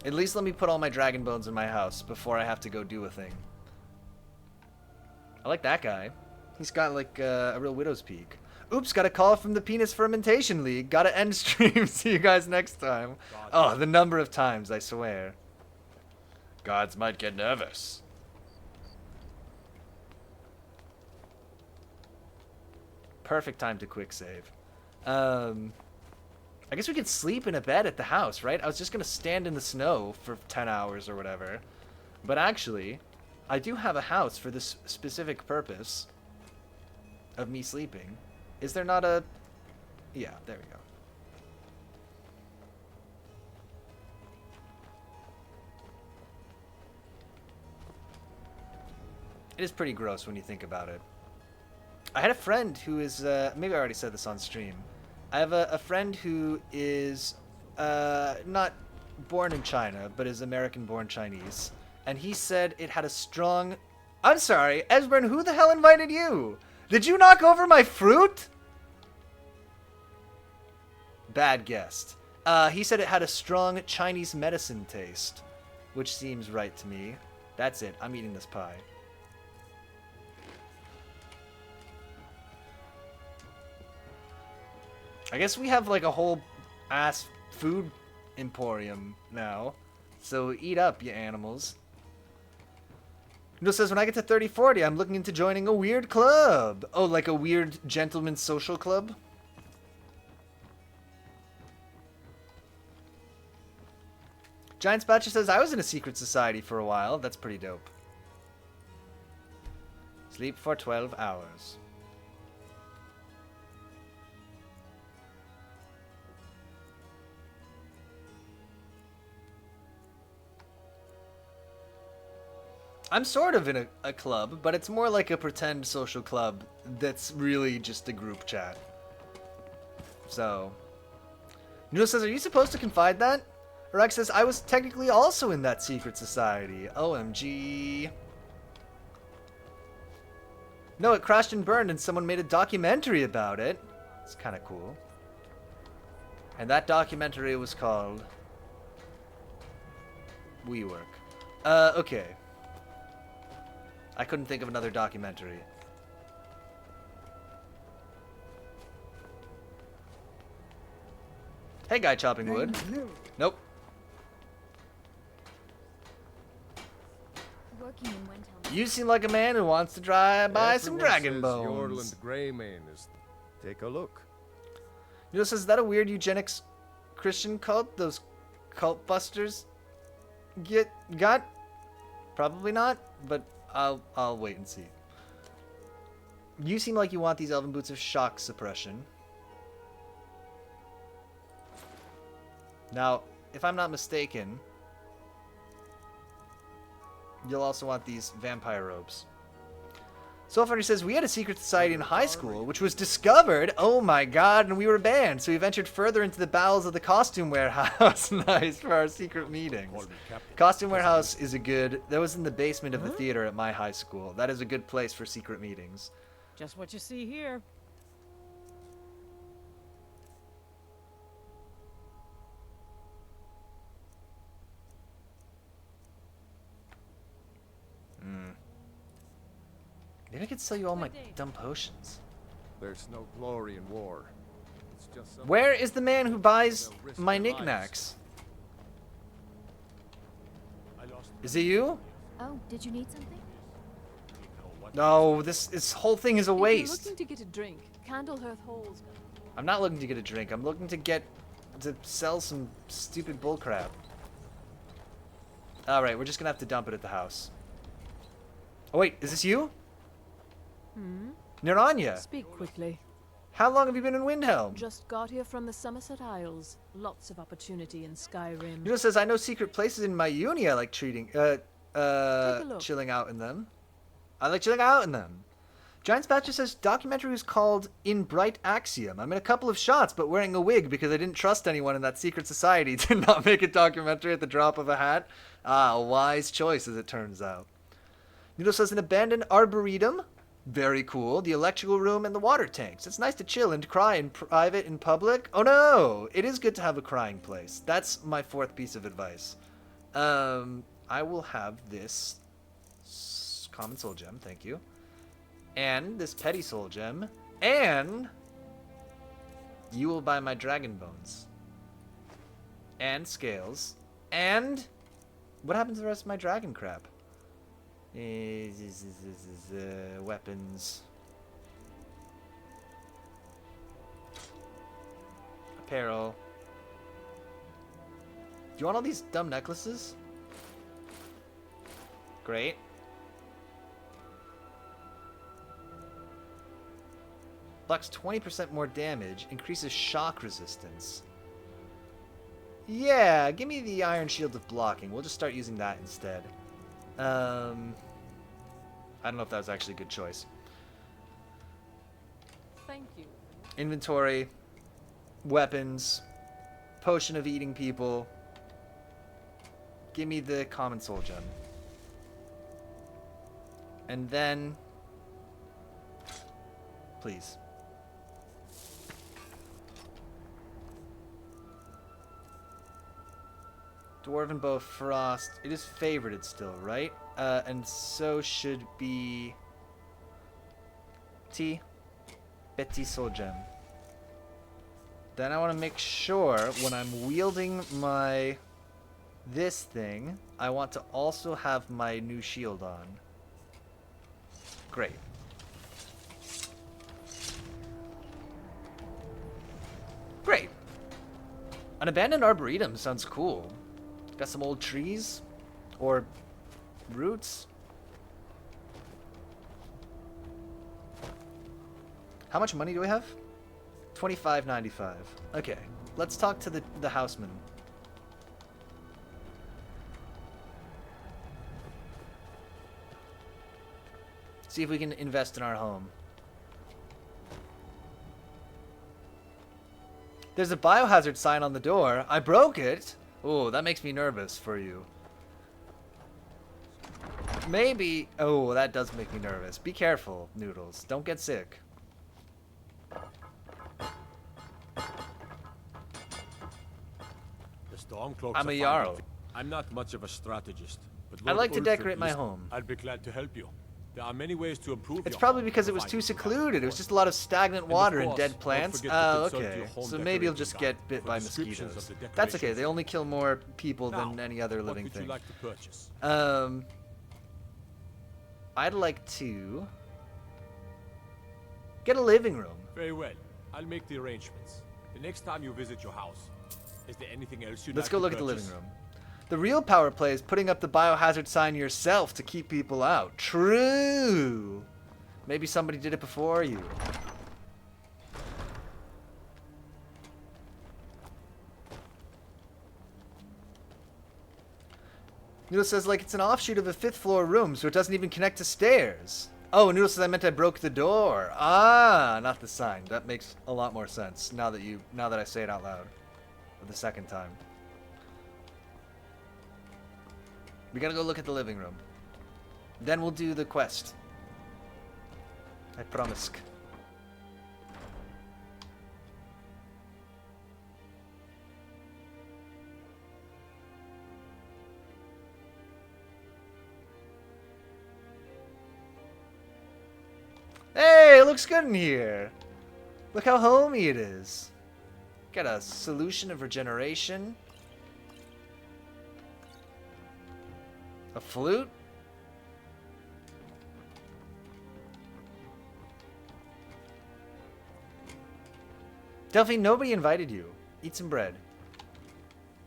At least let me put all my dragon bones in my house before I have to go do a thing. I like that guy. He's got like a real widow's peak. Oops, got a call from the Penis Fermentation League. Gotta end stream. See you guys next time. Oh, the number of times, I swear. Gods might get nervous. Perfect time to quick save. I guess we could sleep in a bed at the house, right? I was just gonna stand in the snow for 10 hours or whatever. But actually, I do have a house for this specific purpose of me sleeping. Is there not a Yeah, there we go. It is pretty gross when you think about it. I had a friend who is, maybe I already said this on stream. I have a friend who is not born in China, but is American-born Chinese. And he said it had a strong... I'm sorry, Esbern, who the hell invited you? Did you knock over my fruit? Bad guest. He said it had a strong Chinese medicine taste, which seems right to me. That's it. I'm eating this pie. I guess we have like a whole ass food emporium now. So eat up, you animals. Noodle says, when I get to 30-40, I'm looking into joining a weird club. Oh, like a weird gentleman's social club? Giant Spatcher says, I was in a secret society for a while. That's pretty dope. Sleep for 12 hours. I'm sort of in a club, but it's more like a pretend social club that's really just a group chat. So... Noodle says, are you supposed to confide that? Rex says, I was technically also in that secret society. OMG. No, it crashed and burned and someone made a documentary about it. It's kind of cool. And that documentary was called... WeWork. Okay. I couldn't think of another documentary. Hey, guy chopping wood. Nope.
Working in Windhelm.
You seem like a man who wants to buy some dragon bones.
Yorland Greymane is... Take a look.
You know, is that a weird eugenics Christian cult? Those cult busters got? Probably not, but I'll wait and see. You seem like you want these elven boots of shock suppression. Now, if I'm not mistaken, you'll also want these vampire robes. Soulfunny says, we had a secret society in high school, which was discovered, oh my god, and we were banned, so we ventured further into the bowels of the costume warehouse. Nice, for our secret meetings. Costume warehouse is a good, that was in the basement of the theater at my high school. That is a good place for secret meetings.
Just what you see here.
Maybe I could sell you all my dumb potions.
There's no glory in war. It's just some...
Where is the man who buys my knickknacks? Is it you?
Oh, did you need something?
No, this whole thing is a
If you're
waste.
looking to get a drink, Candlehearth Hall's got...
I'm not looking to get a drink. I'm looking to sell some stupid bullcrap. Alright, we're just gonna have to dump it at the house. Oh wait, is this you? Niranya!
Speak quickly.
How long have you been in Windhelm?
Just got here from the Somerset Isles. Lots of opportunity in Skyrim.
Nino says, I know secret places in my uni I like chilling out in them. I like chilling out in them. Giant Spatcher says, documentary is called In Bright Axiom. I'm in a couple of shots, but wearing a wig because I didn't trust anyone in that secret society to not make a documentary at the drop of a hat. Ah, a wise choice, as it turns out. Noodle says, an abandoned arboretum. Very cool. The electrical room and the water tanks. It's nice to chill and cry in private in public. Oh no! It is good to have a crying place. That's my fourth piece of advice. I will have this common soul gem, thank you. And this petty soul gem. And you will buy my dragon bones. And scales. And what happens to the rest of my dragon crap? Weapons. Apparel. Do you want all these dumb necklaces? Great. Blocks 20% more damage. Increases shock resistance. Yeah, give me the Iron Shield of Blocking. We'll just start using that instead. I don't know if that was actually a good choice.
Thank you.
Inventory. Weapons. Potion of Eating People. Give me the Common Soul Gem. And then... Please. Dwarven Bow Frost. It is favorited still, right? And so should be... Betty Soul Gem. Then I want to make sure when I'm wielding my... this thing, I want to also have my new shield on. Great. Great. An abandoned arboretum sounds cool. Got some old trees or roots. How much money do we have? $25.95. Okay, let's talk to the houseman. See if we can invest in our home. There's a biohazard sign on the door. I broke it. Oh, that makes me nervous for you. Maybe... Oh, that does make me nervous. Be careful, Noodles. Don't get sick.
The Stormcloaks
I'm a
are
Jarl.
fine. I'm not much of a strategist, but
I'd
Lord
like to
Ulfric
decorate my
list-
home.
I'd be glad to help you. There are many ways to improve
It's
your
probably
home,
because it was
provided
too
you have
secluded. It was
support.
just a lot of stagnant
And of
water and
course,
dead
don't
plants.
forget to
Oh,
consult
okay.
your home
So maybe you'll
decorating
just
guide
get bit
for
by
descriptions of
mosquitoes.
the
That's okay.
decorations.
They only kill more people
Now,
than any other living
what would
thing.
you like to purchase?
I'd like to get a living room.
Very well. I'll make the arrangements. The next time you visit your house, is there anything else you'd
Let's
like
go
to
look at the
purchase?
living room. The real power play is putting up the biohazard sign yourself to keep people out. True. Maybe somebody did it before you. Noodle says like it's an offshoot of a 5th floor room, so it doesn't even connect to stairs. Oh, Noodle says I meant I broke the door. Ah, not the sign. That makes a lot more sense now that I say it out loud for the second time. We gotta go look at the living room. Then we'll do the quest. I promise. Hey, it looks good in here. Look how homey it is. Got a solution of regeneration. A flute. Delphine, nobody invited you. Eat some bread.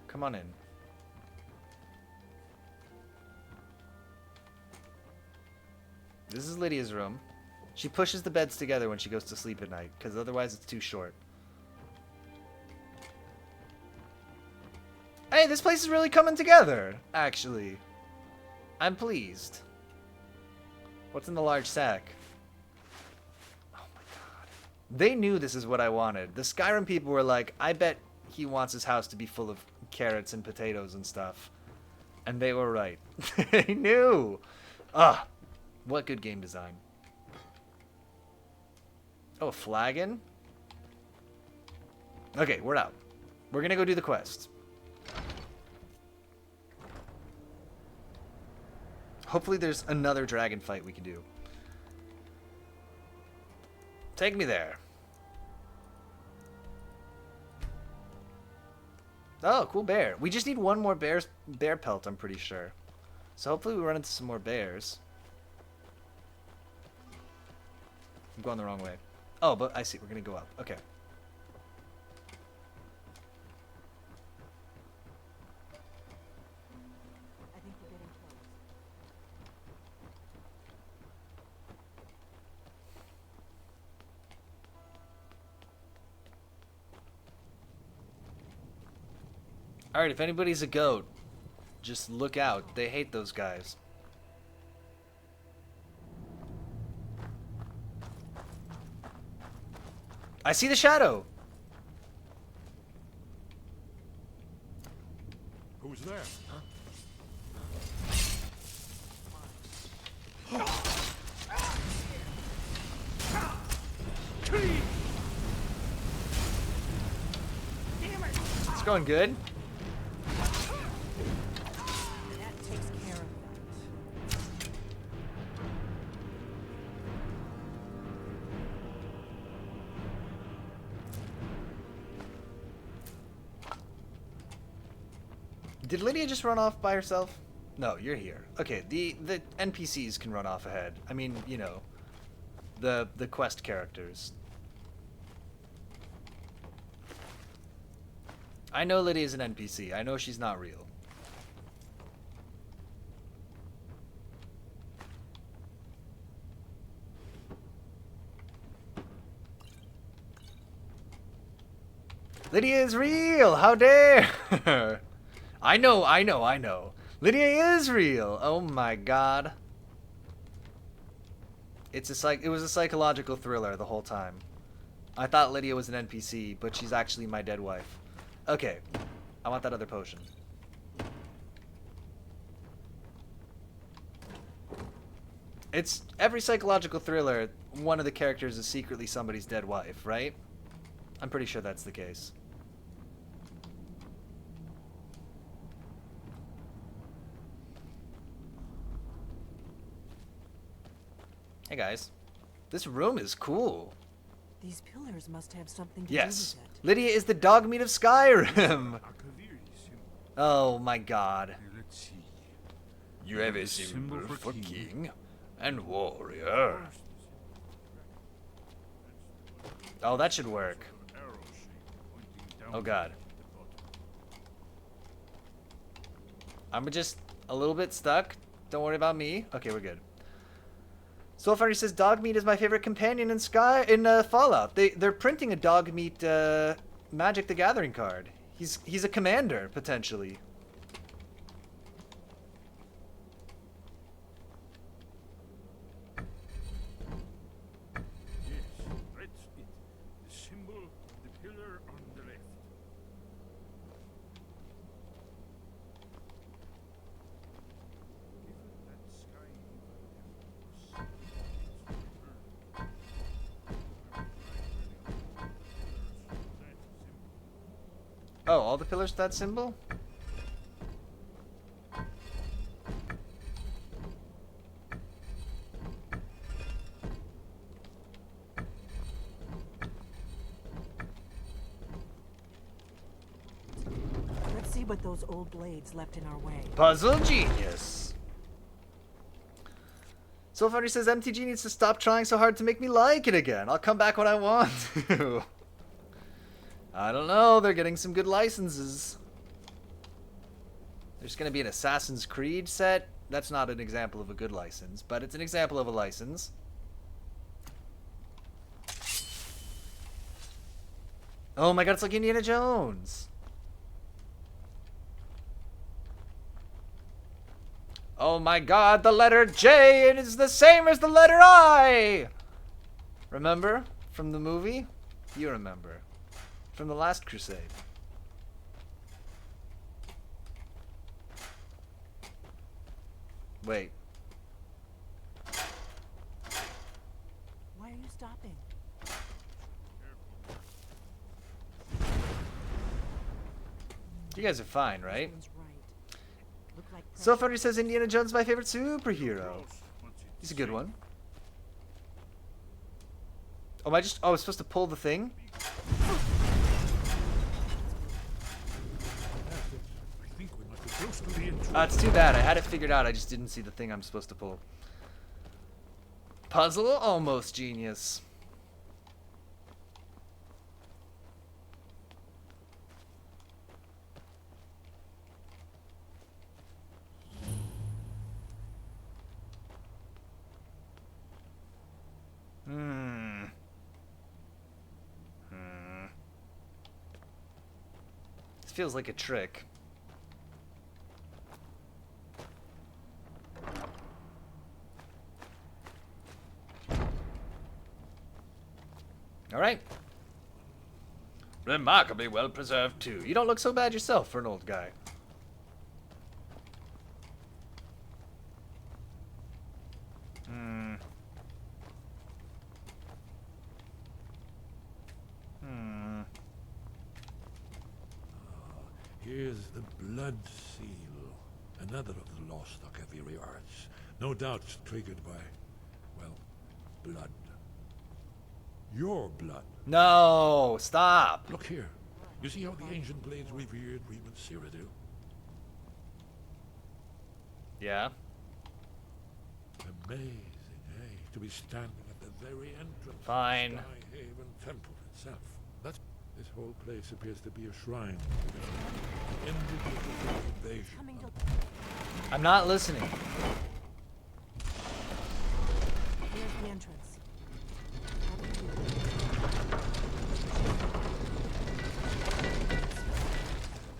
Come on in. This is Lydia's room. She pushes the beds together when she goes to sleep at night, because otherwise it's too short. Hey, this place is really coming together, actually. I'm pleased. What's in the large sack? Oh my god. They knew this is what I wanted. The Skyrim people were like, I bet he wants his house to be full of carrots and potatoes and stuff. And they were right. They knew. Ah, what good game design. Oh, a flagon? Okay, we're out. We're gonna go do the quest. Hopefully there's another dragon fight we can do. Take me there. Oh, cool bear. We just need one more bear pelt, I'm pretty sure. So hopefully we run into some more bears. I'm going the wrong way. Oh, but I see. We're going to go up. Okay.
I think we're getting close.
Alright, if anybody's a goat, just look out. They hate those guys. I see the shadow!
Who's there?
It's going good.
That takes care of that.
Did Lydia just run off by herself? No, you're here. Okay, the NPCs can run off ahead. I mean, you know, the quest characters. I know Lydia's an NPC. I know she's not real. Lydia is real! How dare! I know. Lydia is real! Oh my god. It was a psychological thriller the whole time. I thought Lydia was an NPC, but she's actually my dead wife. Okay. I want that other potion. It's every psychological thriller, one of the characters is secretly somebody's dead wife, right? I'm pretty sure that's the case. Hey guys. This room is cool.
These pillars must have something to
Yes.
do with it.
Lydia is the dog meat of Skyrim.
Akaviri symbol.
Oh my god.
Let's see.
You have a
symbol for king.
and warrior. Oh, that should work.
Arrow shape pointing down
Oh god.
at the bottom.
I'm just a little bit stuck. Don't worry about me. Okay, we're good. Soulfighter says Dogmeat is my favorite companion in Fallout. They're printing a Dogmeat Magic the Gathering card. He's a commander potentially.
Yes, that's it. The symbol of the pillar on the left. Given that Skyrim temple was
Oh, all the pillars to that symbol?
Let's see what those old blades left in our way.
Puzzle genius. Soulfighter says MTG needs to stop trying so hard to make me like it again. I'll come back when I want to. I don't know. They're getting some good licenses. There's going to be an Assassin's Creed set. That's not an example of a good license, but it's an example of a license. Oh my god, it's like Indiana Jones. Oh my god, the letter J is the same as the letter I! Remember? From the movie? You remember. From the last crusade. Wait.
Why are you stopping?
You guys are fine, right?
This one's right. Look like
Soulfighter says Indiana Jones is my favorite superhero.
close once it's
He's a good one. Oh, am I just... Oh, I was supposed to pull the thing?
I think we must be close to the entrance.
It's too bad. I had it figured out. I just didn't see the thing I'm supposed to pull. Puzzle almost genius. This feels like a trick. Alright. Remarkably well preserved, too. You don't look so bad yourself for an old guy.
Here's the blood seal. Another of the lost Akaviri arts. No doubt triggered by, well, blood. Your blood.
No, stop.
Look here. You see how the ancient blades revered Reman Cyrodiil?
Yeah.
Amazing, eh? To be standing at the very entrance
Fine.
of the Skyhaven Temple itself. That's this whole place appears to be a shrine. Ended with the invasion.
I'm not listening.
Here's the entrance.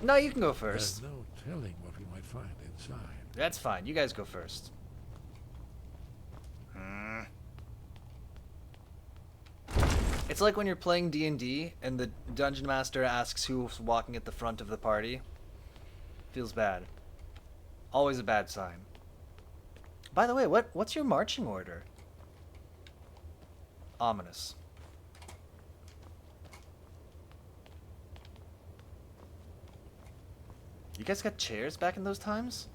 No, you can go
There's
first.
no telling what we might find inside.
That's fine. You guys go first. It's like when you're playing D&D and the dungeon master asks who's walking at the front of the party. Feels bad. Always a bad sign. By the way, what's your marching order? Ominous. You guys got chairs back in those times?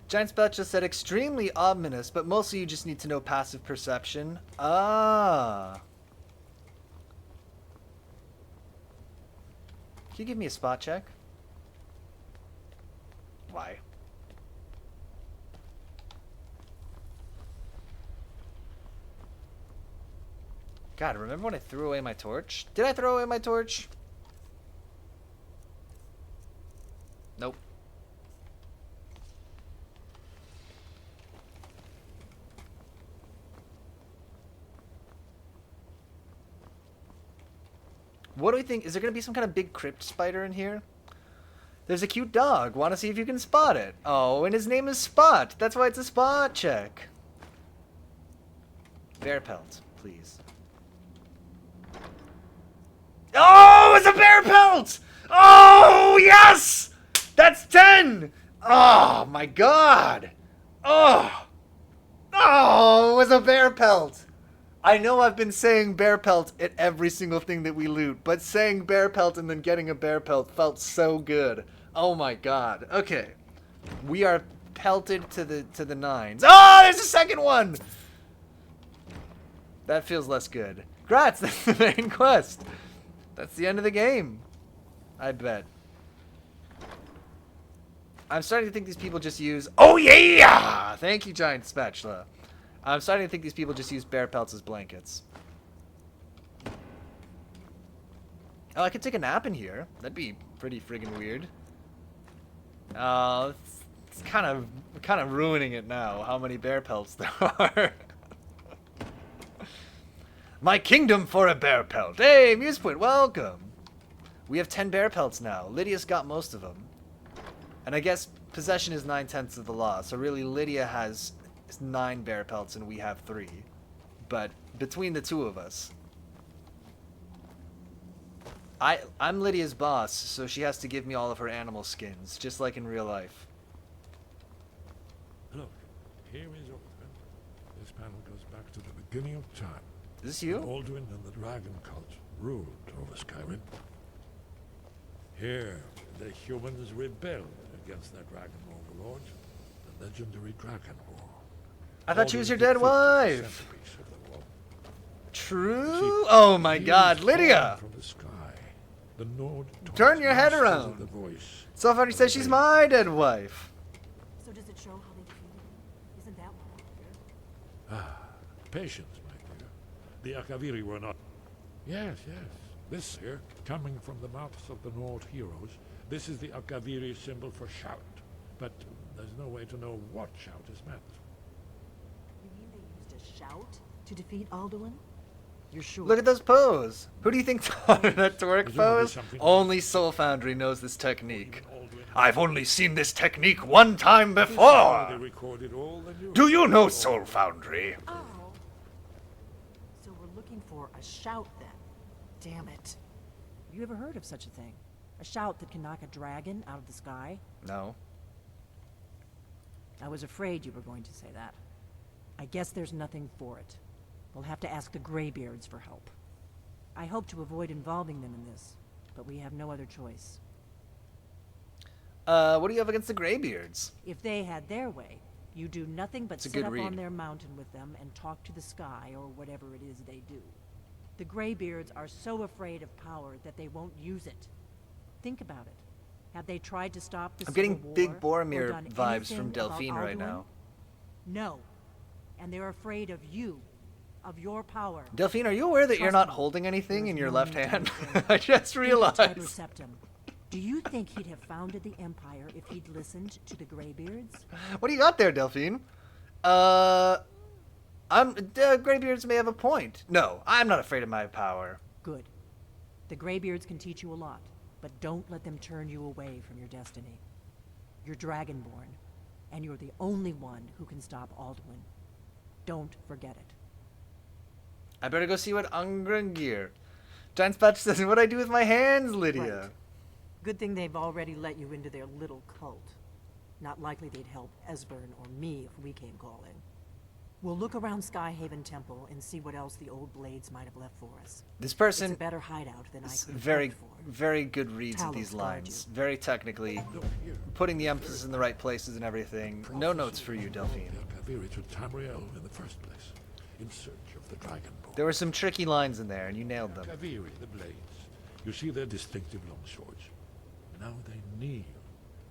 Giant Spell just said extremely ominous, but mostly you just need to know passive perception. Ah. Can you give me a spot check? Why? God, remember when I threw away my torch? Did I throw away my torch? Nope. What do we think? Is there going to be some kind of big crypt spider in here? There's a cute dog. Want to see if you can spot it? Oh, and his name is Spot. That's why it's a spot check. Bear pelt, please. Oh, it's a bear pelt! Oh, yes! That's 10! Oh, my God! Oh! Oh, it was a bear pelt! I know I've been saying bear pelt at every single thing that we loot, but saying bear pelt and then getting a bear pelt felt so good. Oh my God. Okay. We are pelted to the nines. Oh, there's a second one! That feels less good. Grats, that's the main quest. That's the end of the game. I bet. I'm starting to think these people just use... Oh yeah! Thank you, Giant Spatula. I'm starting to think these people just use bear pelts as blankets. Oh, I could take a nap in here. That'd be pretty friggin' weird. It's kind of ruining it now, how many bear pelts there are. My kingdom for a bear pelt. Hey, Musepoint, welcome. We have 10 bear pelts now. Lydia's got most of them. And I guess possession is 9/10 of the law, so really Lydia has 9 bear pelts and we have 3. But between the two of us, I'm Lydia's boss, so she has to give me all of her animal skins, just like in real life.
Look, here is Odin. This panel goes back to the beginning of time.
Is this you?
Alduin and the dragon cult ruled over Skyrim. Here, the humans rebelled against their dragon overlord, the legendary Dragon War.
I thought she was your
Alduin
dead
defeated the
wife.
centerpiece of the war.
True? Oh my
He
God,
was
Lydia!
born from the sky. The Nord
Turn your head
masters of
around.
The voice.
Somebody says she's my dead wife.
So does it show how they defeated him? Isn't that why?
Patience, my dear. The Akaviri were not... Yes, yes. This here, coming from the mouths of the Nord heroes, This is the Akaviri symbol for shout, but there's no way to know what shout is meant.
You mean they used a shout to defeat Alduin? You're sure?
Look at those pose. Who do you think taught her that to work
Presumably
pose?
something-
Only Soul Foundry knows this technique.
Alduin-
I've only seen this technique one time
This is how they
before.
recorded all the news.
Do you know Soul Foundry?
Oh. So we're looking for a shout then. Damn it.
Have you ever heard of such a thing? A shout that can knock a dragon out of the sky?
No.
I was afraid you were going to say that. I guess there's nothing for it. We'll have to ask the Greybeards for help. I hope to avoid involving them in this, but we have no other choice.
What do you have against the Greybeards?
If they had their way, you do nothing but
It's a
sit
good
up
read.
on their mountain with them and talk to the sky or whatever it is they do. The Greybeards are so afraid of power that they won't use it. Think about it. Have they tried to stop the
I'm
Civil
getting
War
big
or
Boromir
done
vibes from
anything about
Delphine right
Alduin?
now.
No. And they're afraid of you, of your power.
Delphine, are you aware that you're
Trust
not
me,
holding anything
there's
in your
no
left
need to
hand?
be afraid.
I just
Think of Tiger
realized.
Septim. Do you think he'd have founded the Empire if he'd listened to the Greybeards?
What do you got there, Delphine? Greybeards may have a point. No, I'm not afraid of my power.
Good. The Greybeards can teach you a lot, but don't let them turn you away from your destiny. You're Dragonborn, and you're the only one who can stop Alduin. Don't forget it.
I better go see what Angrangir. Giant Spatch says, what do I do with my hands, Lydia?
Right. Good thing they've already let you into their little cult. Not likely they'd help Esbern or me if we came calling. We'll look around Skyhaven Temple and see what else the old blades might have left for us.
This
It's
person
a better hideout than I
is
could have
very,
hoped for.
very good reads of
Talos
these
guard
lines. Very technically,
Look here.
putting the emphasis in the right places and everything. No notes for you, Delphine.
The Akaviri to Tamriel in the first place, in search of the Dragonborn.
There were some tricky lines in there, and you nailed them.
Akaviri, the blades. You see their distinctive long swords. Now they kneel,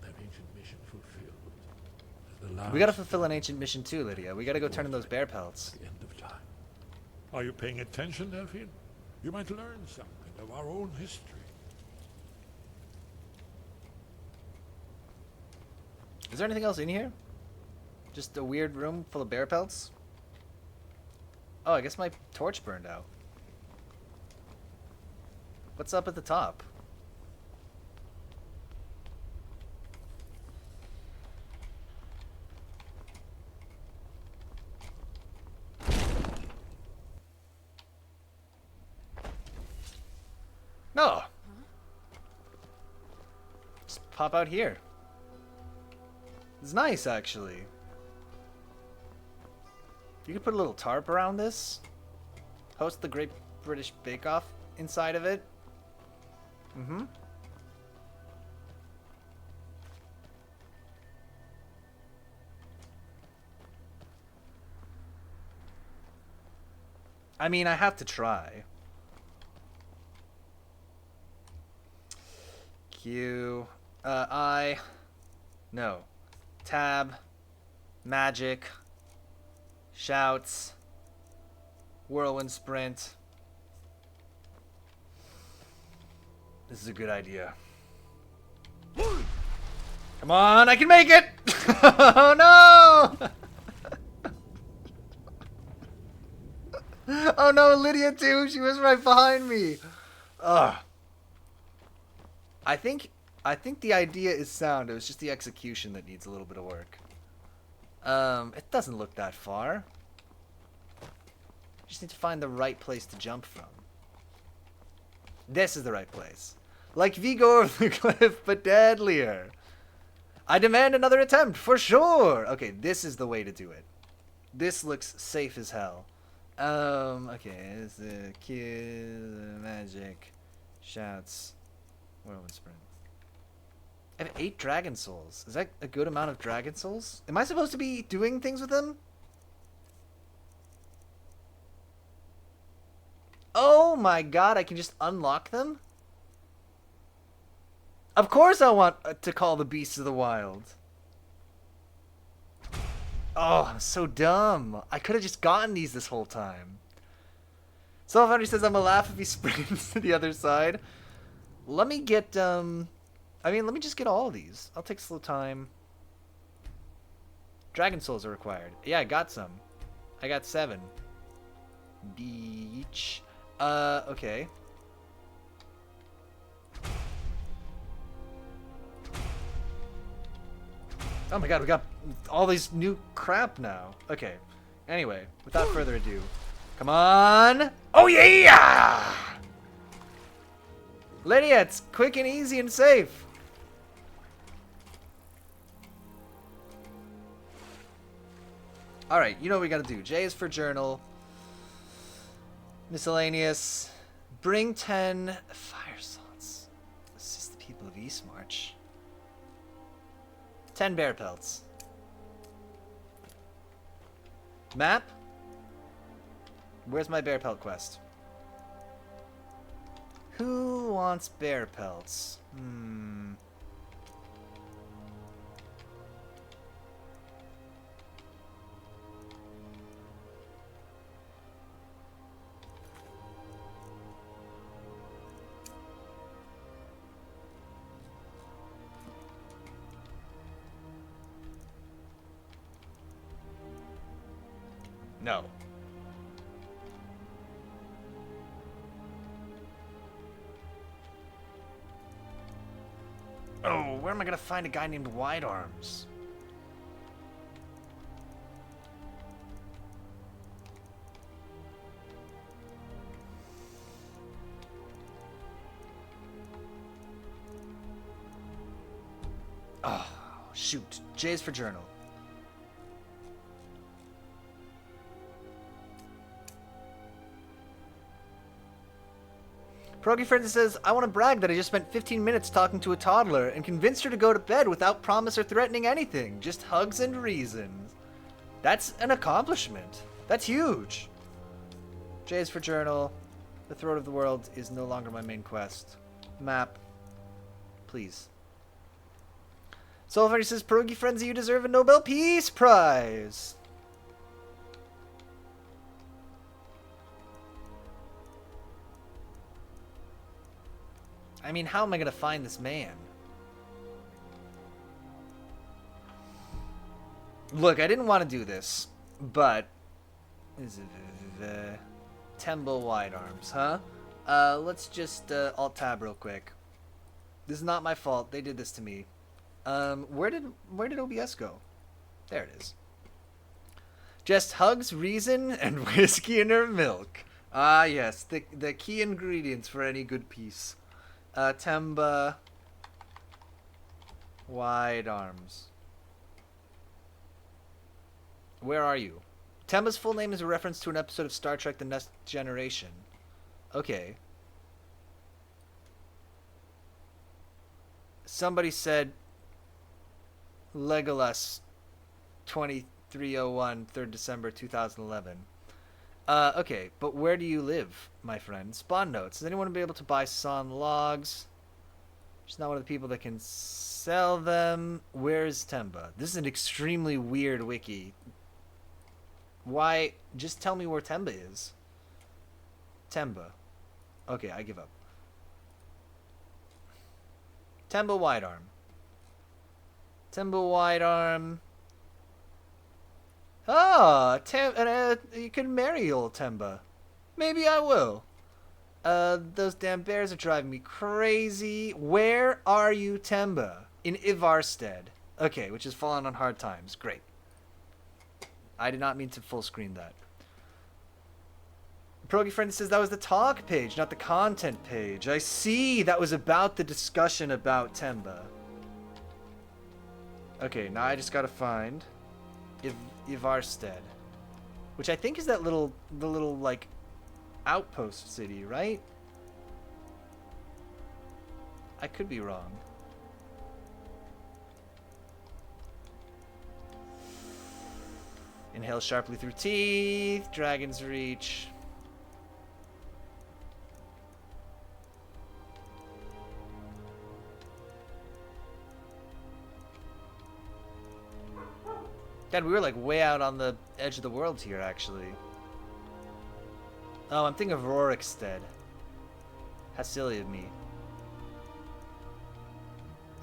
their ancient mission fulfilled. As the
We gotta
last
fulfill an ancient mission too, Lydia. We gotta go turn in those bear pelts.
at the end of time. Are you paying attention, Delphine? You might learn something of our own history.
Is there anything else in here? Just a weird room full of bear pelts? Oh, I guess my torch burned out. What's up at the top? No. Just pop out here. It's nice, actually. You could put a little tarp around this. Host the Great British Bake Off inside of it. Mm-hmm. I mean, I have to try. Q. No. Tab. Magic. Shouts. Whirlwind Sprint. This is a good idea. Come on, I can make it! Oh no! Oh no, Lydia too. She was right behind me. Ugh. I think the idea is sound. It was just the execution that needs a little bit of work. It doesn't look that far. Just need to find the right place to jump from. This is the right place. Like Vigo over the cliff, but deadlier. I demand another attempt, for sure! Okay, this is the way to do it. This looks safe as hell. Okay, it's the Q, magic, shouts, whirlwind sprint. I have 8 dragon souls. Is that a good amount of dragon souls? Am I supposed to be doing things with them? Oh my god, I can just unlock them? Of course I want to call the beasts of the wild. Oh, I'm so dumb. I could have just gotten these this whole time. Soul Foundry says I'm a laugh if he sprints to the other side. Let me get, I mean, let me just get all of these. I'll take slow time. Dragon souls are required. Yeah, I got some. I got 7. Beach. Okay. Oh my god, we got all these new crap now. Okay. Anyway, without further ado. Come on! Oh yeah! Lydia, it's quick and easy and safe. Alright, you know what we gotta do. J is for journal. Miscellaneous. Bring 10 fire salts. Assist the people of Eastmarch. 10 bear pelts. Map? Where's my bear pelt quest? Who wants bear pelts? No. Oh, where am I gonna find a guy named Wide Arms? Oh, shoot. J's for journal. Pierogi Friend says, I want to brag that I just spent 15 minutes talking to a toddler and convinced her to go to bed without promise or threatening anything. Just hugs and reasons. That's an accomplishment. That's huge. J is for journal. The Throat of the World is no longer my main quest. Map. Please. Soulfire says, Pierogi Frenzy, you deserve a Nobel Peace Prize. I mean, how am I going to find this man? Look, I didn't want to do this, but... Tembo Wide Arms, huh? Let's just alt-tab real quick. This is not my fault. They did this to me. Where did OBS go? There it is. Just hugs, reason, and whiskey in her milk. Ah, yes, the key ingredients for any good piece. Temba. Wide Arms. Where are you? Temba's full name is a reference to an episode of Star Trek The Next Generation. Okay. Somebody said Legolas 2301 3rd December 2011. Okay, but where do you live, my friend? Spawn notes. Does anyone be able to buy Son logs? She's not one of the people that can sell them. Where is Temba? This is an extremely weird wiki. Why? Just tell me where Temba is. Temba. Okay, I give up. Temba Wide Arm. Temba Wide Arm. Ah, you can marry old Temba. Maybe I will. Those damn bears are driving me crazy. Where are you, Temba? In Ivarstead. Okay, which has fallen on hard times. Great. I did not mean to full screen that. Pierogi Friend says that was the talk page, not the content page. I see. That was about the discussion about Temba. Okay, now I just gotta find Ivarstead, which I think is the little like outpost city, right? I could be wrong. Inhale sharply through teeth. Dragon's Reach. God, we were like way out on the edge of the world here, actually. Oh, I'm thinking of Rorikstead. How silly of me.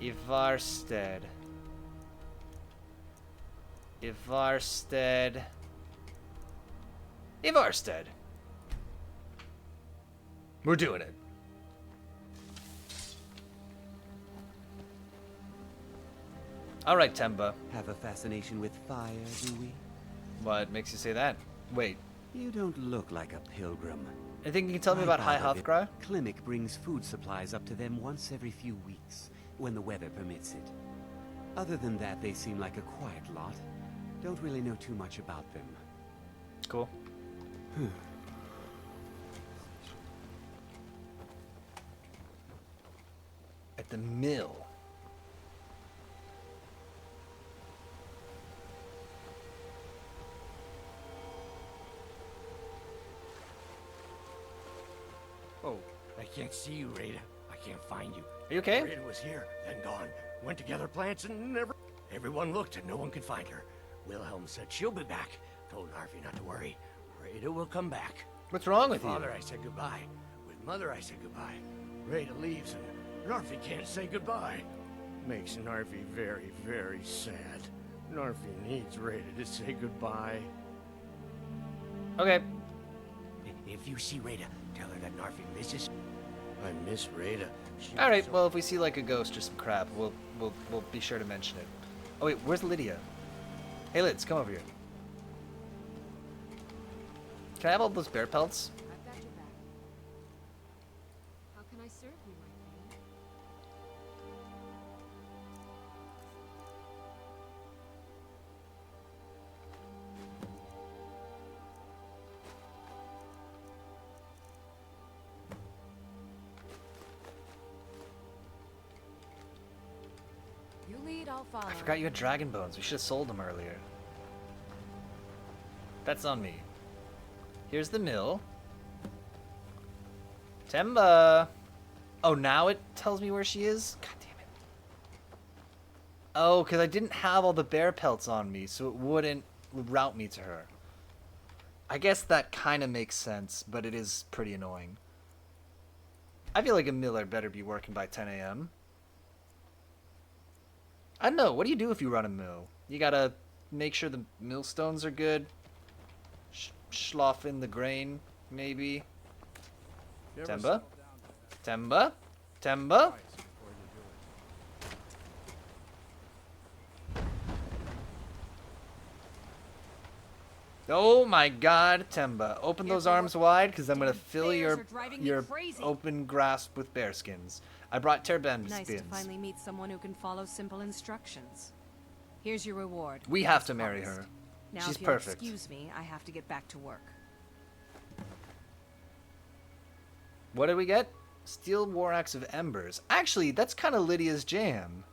Ivarstead. Ivarstead. Ivarstead. We're doing it. Alright, Temba.
Have a fascination with fire, do we?
What makes you say that? Wait.
You don't look like a pilgrim.
Anything you can tell me
My
about High
father did-
Hrothgar?
Klimek brings food supplies up to them once every few weeks, when the weather permits it. Other than that, they seem like a quiet lot. Don't really know too much about them.
Cool. At the mill.
Oh, I can't see you, Rada. I can't find you.
Are you okay?
Rada was here, then gone. Went to gather plants and never... Everyone looked and no one could find her. Wilhelm said she'll be back. Told Narfi not to worry. Rada will come back.
What's wrong with
With
you?
Father, I said goodbye. With Mother, I said goodbye. Rada leaves and Narfi can't say goodbye. Makes Narfi very, very sad. Narfi needs Rada to say goodbye.
Okay.
If you see Rada, tell her that Narfi misses. I miss Rada. She was
Alright,
so-
well if we see like a ghost or some crap, we'll be sure to mention it. Oh wait, where's Lydia? Hey Lids, come over here. Can I have all those bear pelts?
I've got your back. How can I serve you, my friend? You lead, I'll follow.
I forgot you had dragon bones. We should have sold them earlier. That's on me. Here's the mill. Temba! Oh, now it tells me where she is? God damn it. Oh, because I didn't have all the bear pelts on me, so it wouldn't route me to her. I guess that kind of makes sense, but it is pretty annoying. I feel like a miller better be working by 10 a.m. I don't know. What do you do if you run a mill? You gotta make sure the millstones are good. Schloff in the grain, maybe. Temba? Temba? Temba? Oh my god, Temba. Open those arms wide, because I'm gonna fill your open grasp with bearskins. I brought tearbend
Nice
spins.
to finally meet someone who can follow simple instructions. Here's your reward.
We have to
as
marry
promised.
her.
Now,
She's
if you'll
perfect.
excuse me, I have to get back to work.
What did we get? Steel War Axe of Embers. Actually, that's kind of Lydia's jam.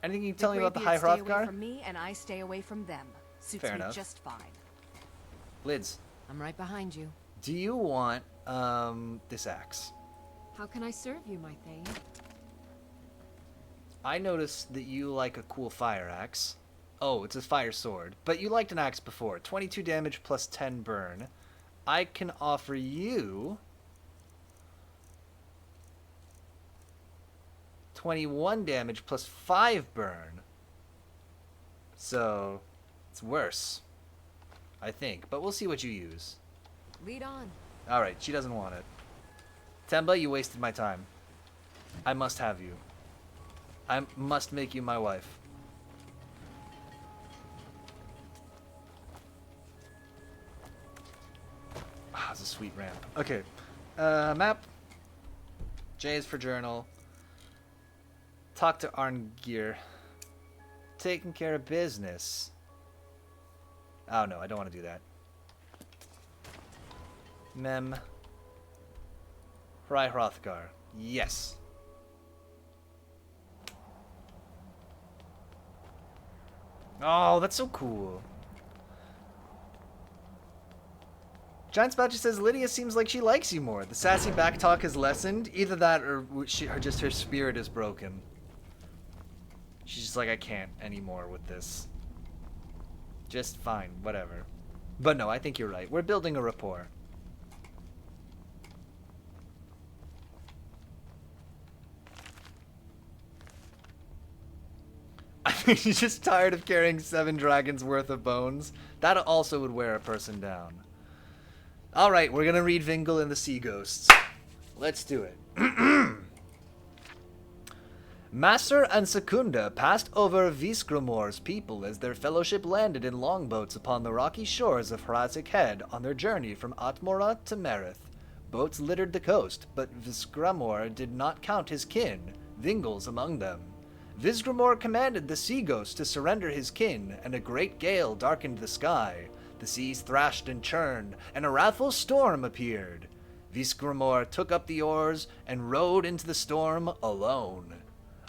Anything you can tell me about the High
Greybeards stay away
Hrothgar?
from me, and I stay away from them. Suits
Fair
me
enough.
just fine.
Lids,
I'm right behind you.
do you want this axe?
How can I serve you, my thane?
I noticed that you like a cool fire axe. Oh, it's a fire sword. But you liked an axe before. 22 damage plus 10 burn. I can offer you 21 damage plus 5 burn. So, it's worse. I think. But we'll see what you use.
Lead on.
Alright, she doesn't want it. Temba, you wasted my time. I must have you. I must make you my wife. Ah, it's a sweet ramp. Okay. Map. J is for journal. Talk to Arngeir. Taking care of business. Oh no, I don't want to do that. Mem. High Hrothgar. Yes. Oh, that's so cool. Giant Spatchy says Lydia seems like she likes you more. The sassy backtalk has lessened. Either that or just her spirit is broken. She's just like, I can't anymore with this. Just fine, whatever. But no, I think you're right. We're building a rapport. He's just tired of carrying 7 dragons worth of bones. That also would wear a person down. Alright, we're gonna read Vingel and the Sea Ghosts. Let's do it. Master and Secunda passed over Visgramor's people as their fellowship landed in longboats upon the rocky shores of Hrazek Head on their journey from Atmora to Merith. Boats littered the coast, but Visgramor did not count his kin, Vingels among them. Visgramor commanded the sea ghost to surrender his kin, and a great gale darkened the sky. The seas thrashed and churned, and a wrathful storm appeared. Visgramor took up the oars and rowed into the storm alone.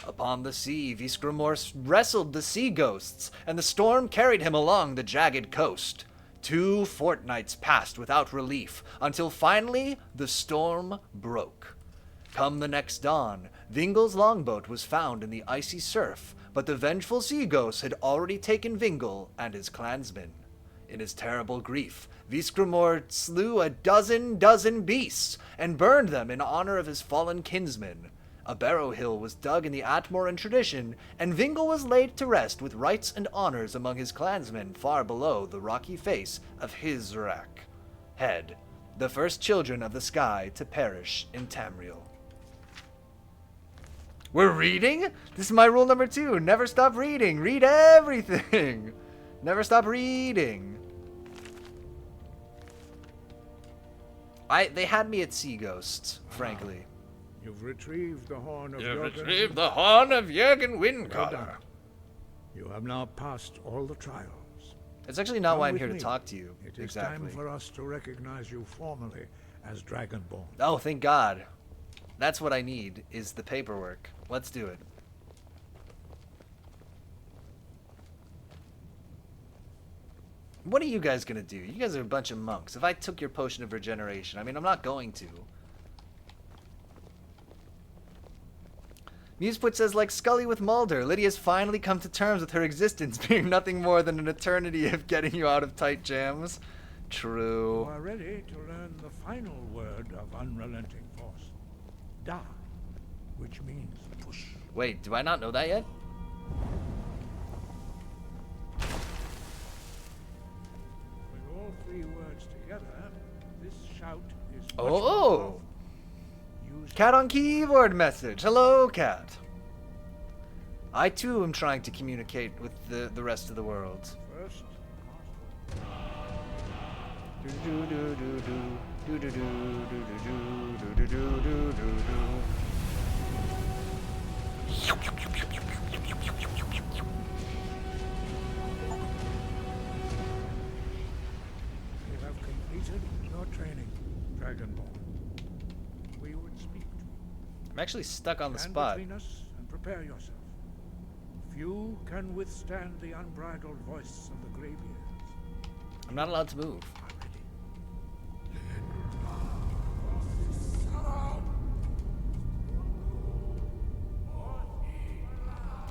Upon the sea, Visgramor wrestled the sea ghosts, and the storm carried him along the jagged coast. 2 fortnights passed without relief, until finally the storm broke. Come the next dawn, Vingel's longboat was found in the icy surf, but the vengeful sea ghost had already taken Vingel and his clansmen. In his terrible grief, Visgramor slew a dozen beasts, and burned them in honor of his fallen kinsmen. A barrow hill was dug in the Atmoran tradition, and Vingel was laid to rest with rights and honors among his clansmen far below the rocky face of Hizrak Head, the first children of the sky to perish in Tamriel. We're reading? This is my rule number 2. Never stop reading. Read everything. Never stop reading. They had me at Sea Ghosts, frankly.
You've retrieved the horn of
You've
Jürgen.
retrieved the horn of Jürgen
Well
Windcaller.
done. You have now passed all the trials.
That's actually not
Come
why I'm
with
here to
me.
talk to you.
It is
Exactly.
time for us to recognize you formally as Dragonborn.
Oh, thank God. That's what I need, is the paperwork. Let's do it. What are you guys gonna do? You guys are a bunch of monks. If I took your potion of regeneration, I mean, I'm not going to. Museput says, like Scully with Mulder, Lydia's finally come to terms with her existence being nothing more than an eternity of getting you out of tight jams. True.
You are ready to learn the final word of unrelenting force. Da, which means push.
Wait, do I not know that yet?
With all 3 words together, this shout is much
Oh!
more powerful. Use
Cat on keyboard message. Hello, cat. I too am trying to communicate with the rest of the world.
first. You have completed your training, Dragonborn. We would speak to you.
I'm actually stuck on the
Stand
spot.
between us and prepare yourself. Few can withstand the unbridled voice of the Greybeards.
I'm not allowed to move.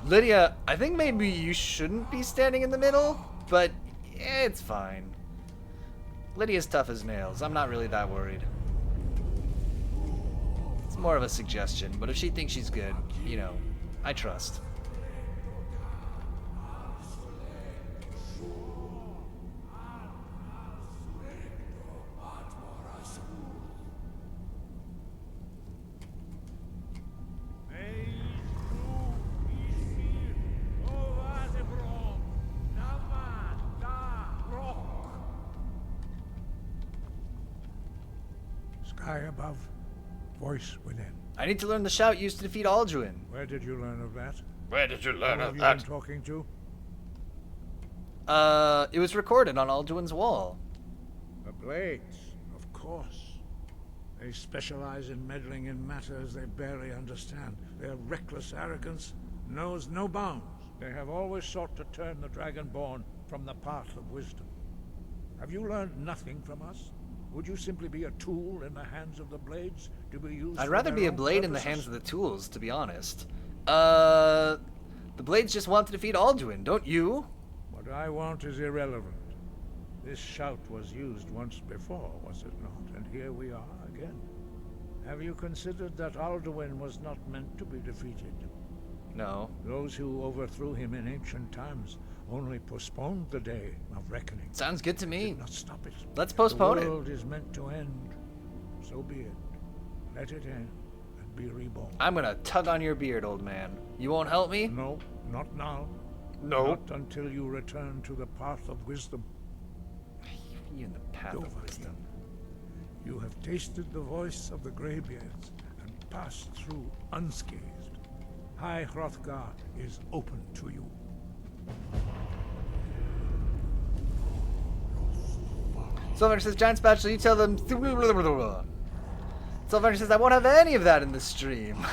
Lydia, I think maybe you shouldn't be standing in the middle, but it's fine. Lydia's tough as nails. I'm not really that worried. It's more of a suggestion, but if she thinks she's good, you know, I trust.
Sky above, voice within.
I need to learn the shout used to defeat Alduin.
Where did you learn of that?
Where did you learn
Who
of
have you
that?
been talking to?
It was recorded on Alduin's wall.
The Blades, of course. They specialize in meddling in matters they barely understand. Their reckless arrogance knows no bounds. They have always sought to turn the Dragonborn from the path of wisdom. Have you learned nothing from us? Would you simply be a tool in the hands of the Blades to be used
I'd
for
rather
their
be a
own
blade in the
purposes?
hands of the tools, to be honest. The Blades just want to defeat Alduin, don't you?
What I want is irrelevant. This shout was used once before, was it not? And here we are again. Have you considered that Alduin was not meant to be defeated?
No.
Those who overthrew him in ancient times only postponed the day of reckoning.
Sounds good to me.
Did not stop it.
Let's postpone it.
The world is meant to end. So be it. Let it end and be reborn.
I'm gonna tug on your beard, old man. You won't help me?
No, not now.
No.
Not until you return to the path of wisdom.
You in the path of wisdom.
You have tasted the voice of the Greybeards and passed through unscathed. High Hrothgar is open to you.
Sylvander says, Giant Spatula, you tell them. Sylvander says, I won't have any of that in the stream.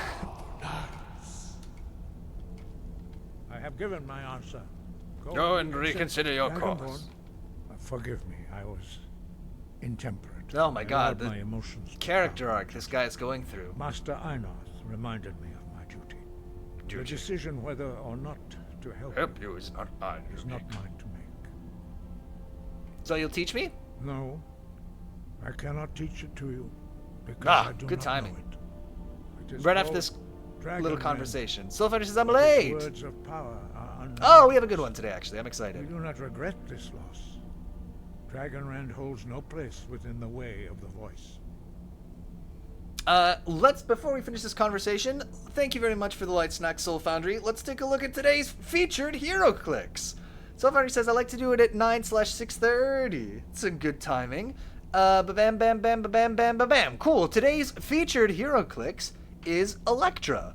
I have given my answer.
Go and reconsider your
Dragonborn.
course.
Forgive me, I was intemperate.
Oh my
I
god,
allowed
the
my emotions to
character arc this guy is going through.
Master Einarth reminded me of my duty. The decision whether or not to help
you is not mine.
is not mine to make.
So you'll teach me?
No, I cannot teach it to you because I do
good
not
timing.
know it. It is
Right after
called
this
Dragon
little
Land.
conversation. Sylvander says, I'm
But its
late.
words of power are unknown.
Oh, we have a good one today, actually. I'm
We
excited.
do not regret this loss. Dragonrand holds no place within the way of the voice.
Before we finish this conversation, thank you very much for the light snack, Soul Foundry. Let's take a look at today's featured hero clicks. Soul Foundry says, I like to do it at 9/6:30. It's a good timing. Ba-bam, bam, bam, ba-bam, bam, ba-bam. Cool. Today's featured hero clicks is Electra.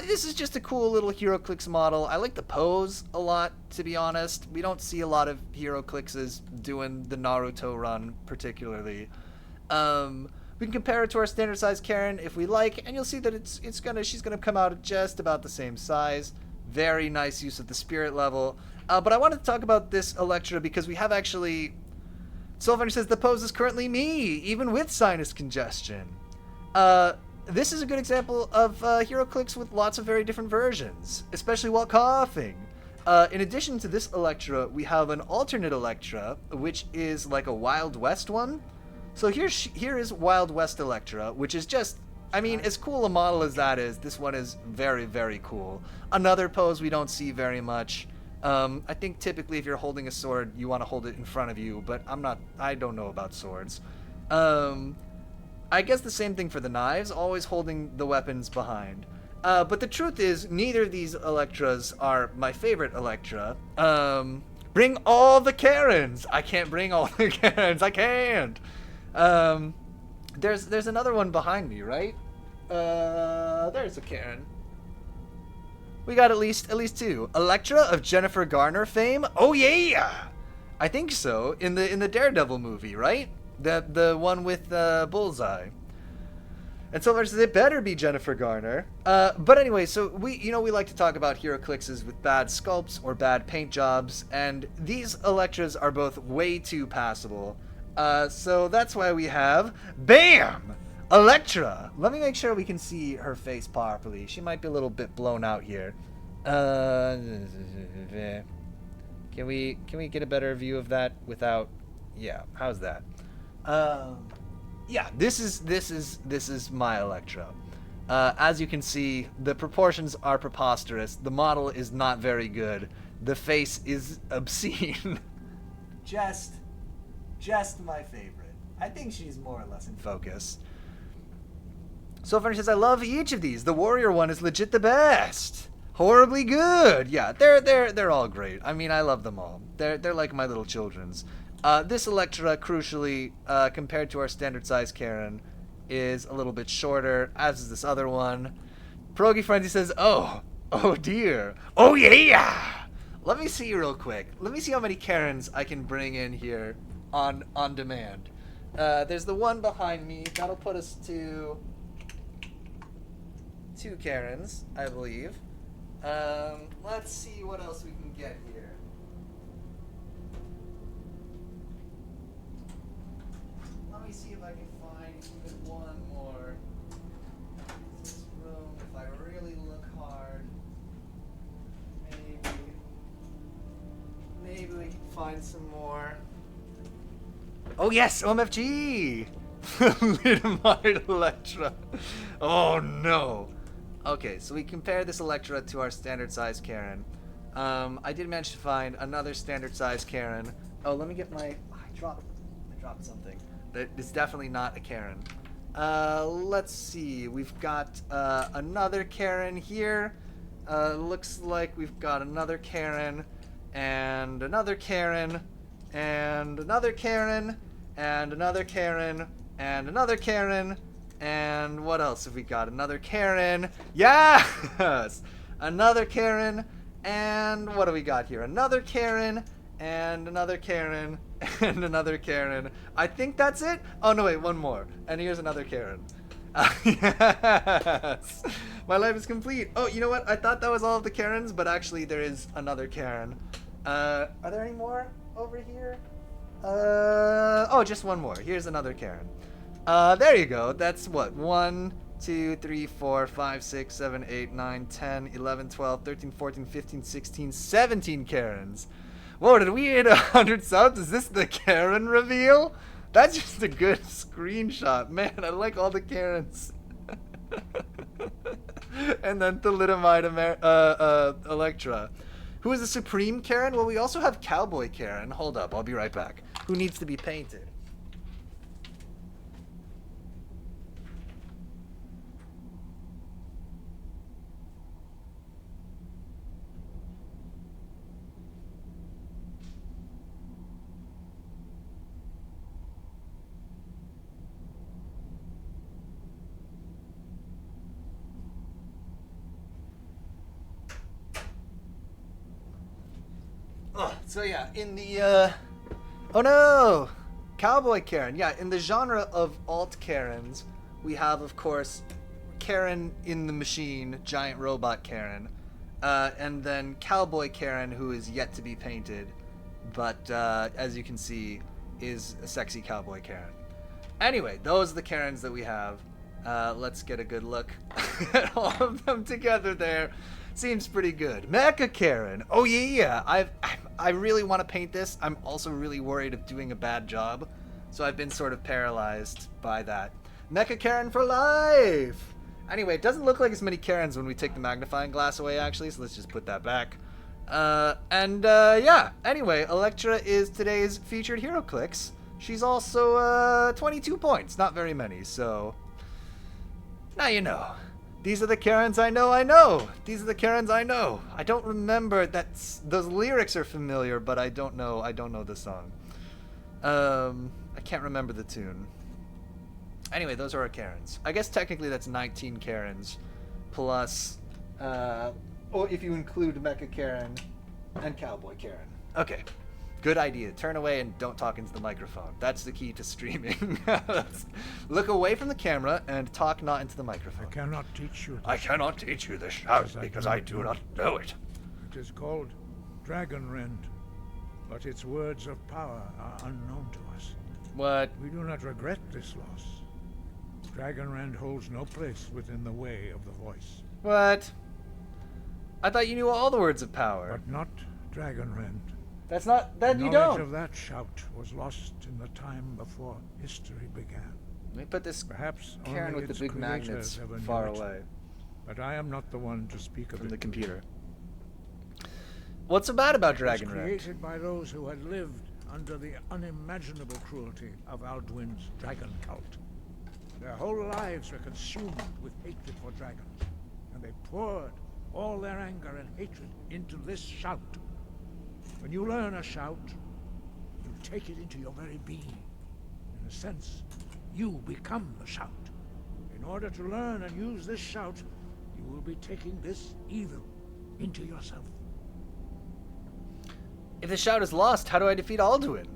This is just a cool little HeroClix model. I like the pose a lot, to be honest. We don't see a lot of HeroClixes doing the Naruto run, particularly. We can compare it to our standard size Karen if we like, and you'll see that she's gonna come out at just about the same size. Very nice use of the spirit level. But I wanted to talk about this Electra because we have actually... Sylvander says the pose is currently me, even with sinus congestion. This is a good example of HeroClix with lots of very different versions, especially while coughing. In addition to this Electra, we have an alternate Electra, which is like a Wild West one. So here is Wild West Electra, which is just, I mean, as cool a model as that is, this one is very, very cool. Another pose we don't see very much. I think typically if you're holding a sword, you want to hold it in front of you, but I don't know about swords. I guess the same thing for the knives, always holding the weapons behind. But the truth is, neither of these Electras are my favorite Electra. Bring all the Karens! I can't bring all the Karens, I can't! There's another one behind me, right? There's a Karen. We got at least two. Electra of Jennifer Garner fame? Oh yeah! I think so. In the Daredevil movie, right? The one with Bullseye. And so says it better be Jennifer Garner. But anyway, so we like to talk about HeroClixes with bad sculpts or bad paint jobs, and these Electras are both way too passable. So that's why we have BAM! Electra! Let me make sure we can see her face properly. She might be a little bit blown out here. Can we get a better view of that without... Yeah, how's that? Yeah, this is my Electra. As you can see, the proportions are preposterous. The model is not very good. The face is obscene. Just my favorite. I think she's more or less in focus. Sylvander says, I love each of these. The warrior one is legit the best. Horribly good. Yeah, they're all great. I mean, I love them all. They're like my little children's. This Electra, crucially, compared to our standard size Karen, is a little bit shorter, as is this other one. Pierogi Frenzy says, oh dear. Oh yeah! Let me see real quick. Let me see how many Karens I can bring in here on demand. There's the one behind me. That'll put us to 2 Karens, I believe. Let's see what else we can get here. Let me see if I can find even one more. This room, if I really look hard, maybe we can find some more. Oh yes, OMFG! Lidmite Electra. Oh no. Okay, so we compare this Electra to our standard size Karen. I did manage to find another standard size Karen. Oh, let me get my... I dropped something. That is definitely not a Karen. Let's see. We've got another Karen here. Looks like we've got another Karen, and another Karen, and another Karen, and another Karen, and another Karen, and what else have we got? Another Karen. Yes! Another Karen, and what do we got here? Another Karen, and another Karen, and another Karen. I think that's it. Oh, no, wait, one more. And here's another Karen. Yes! My life is complete. Oh, you know what? I thought that was all of the Karens, but actually there is another Karen. Are there any more over here? Oh, just one more. Here's another Karen. There you go. That's what? 1, 2, 3, 4, 5, 6, 7, 8, 9, 10, 11, 12, 13, 14, 15, 16, 17 Karens. Whoa, did we hit 100 subs? Is this the Karen reveal? That's just a good screenshot. Man, I like all the Karens. And then thalidomide Electra. Who is the Supreme Karen? Well, we also have Cowboy Karen. Hold up, I'll be right back. Who needs to be painted? So yeah, in the, oh no! Cowboy Karen. Yeah, in the genre of alt Karens, we have, of course, Karen in the Machine, giant robot Karen, and then Cowboy Karen, who is yet to be painted, but as you can see, is a sexy Cowboy Karen. Anyway, those are the Karens that we have. Let's get a good look at all of them together there. Seems pretty good. Mecha Karen. Oh yeah. I really want to paint this. I'm also really worried of doing a bad job, so I've been sort of paralyzed by that. Mecha Karen for life. Anyway, it doesn't look like as many Karens when we take the magnifying glass away, actually, so let's just put that back. Yeah. Anyway, Electra is today's featured hero clicks. She's also 22 points. Not very many, so now you know. These are the Karens I know. These are the Karens I know. I don't remember those lyrics are familiar, but I don't know the song. I can't remember the tune. Anyway, those are our Karens. I guess technically that's 19 Karens plus or if you include Mecha Karen and Cowboy Karen. Okay. Good idea. Turn away and don't talk into the microphone. That's the key to streaming. Look away from the camera and talk not into the microphone.
I cannot teach you.
I cannot teach you this shout because I do not know it.
It is called Dragon Rend, but its words of power are unknown to us.
What?
We do not regret this loss. Dragon Rend holds no place within the way of the voice.
What? I thought you knew all the words of power.
But not Dragon Rend.
That's not... That you don't.
Knowledge of that shout was lost in the time before history began.
Let me put this
Perhaps
Karen with the big magnets far away.
But I am not the one to speak of
from
it.
the computer. What's so bad about Dragon Rend?
Created by those who had lived under the unimaginable cruelty of Alduin's dragon cult. Their whole lives were consumed with hatred for dragons, and they poured all their anger and hatred into this shout. When you learn a shout, you take it into your very being. In a sense, you become the shout. In order to learn and use this shout, you will be taking this evil into yourself.
If the shout is lost, how do I defeat Alduin?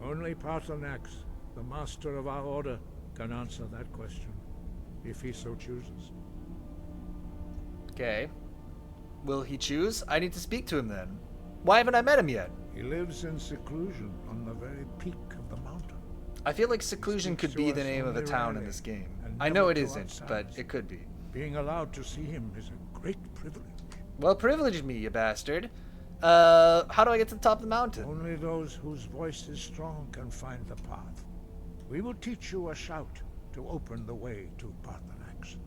Only Paarthurnax, the master of our order, can answer that question, if he so chooses.
Okay. Will he choose? I need to speak to him then. Why haven't I met him yet?
He lives in seclusion on the very peak of the mountain.
I feel like seclusion could be the name of a town in this game. I know it isn't, but it could be.
Being allowed to see him is a great privilege.
Well, privilege me, you bastard. How do I get to the top of the mountain?
Only those whose voice is strong can find the path. We will teach you a shout to open the way to Paarthurnax.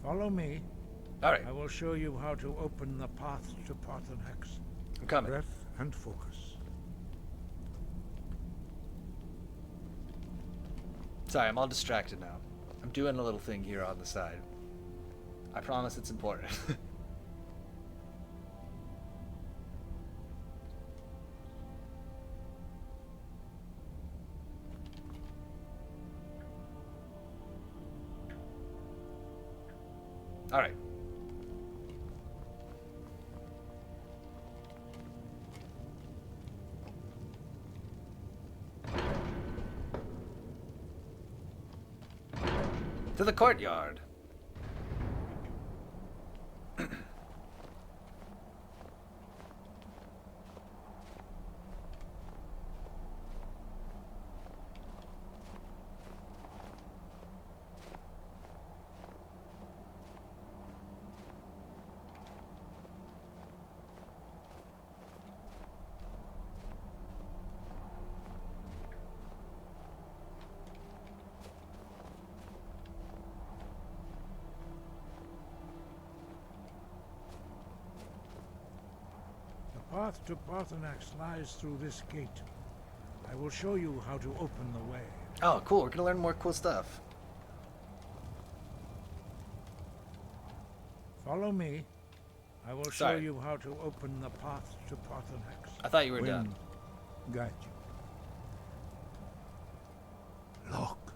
Follow me.
Alright.
I will show you how to open the path to Parthenax.
I'm coming.
Breath and focus.
Sorry, I'm all distracted now. I'm doing a little thing here on the side. I promise it's important. All right. To the courtyard.
The path to Parthenax lies through this gate. I will show you how to open the way.
Oh, cool. We're gonna learn more cool stuff.
Follow me. I will show
Sorry.
you how to open the path to Parthenax.
I thought you were
Wind,
done.
guide you. Look.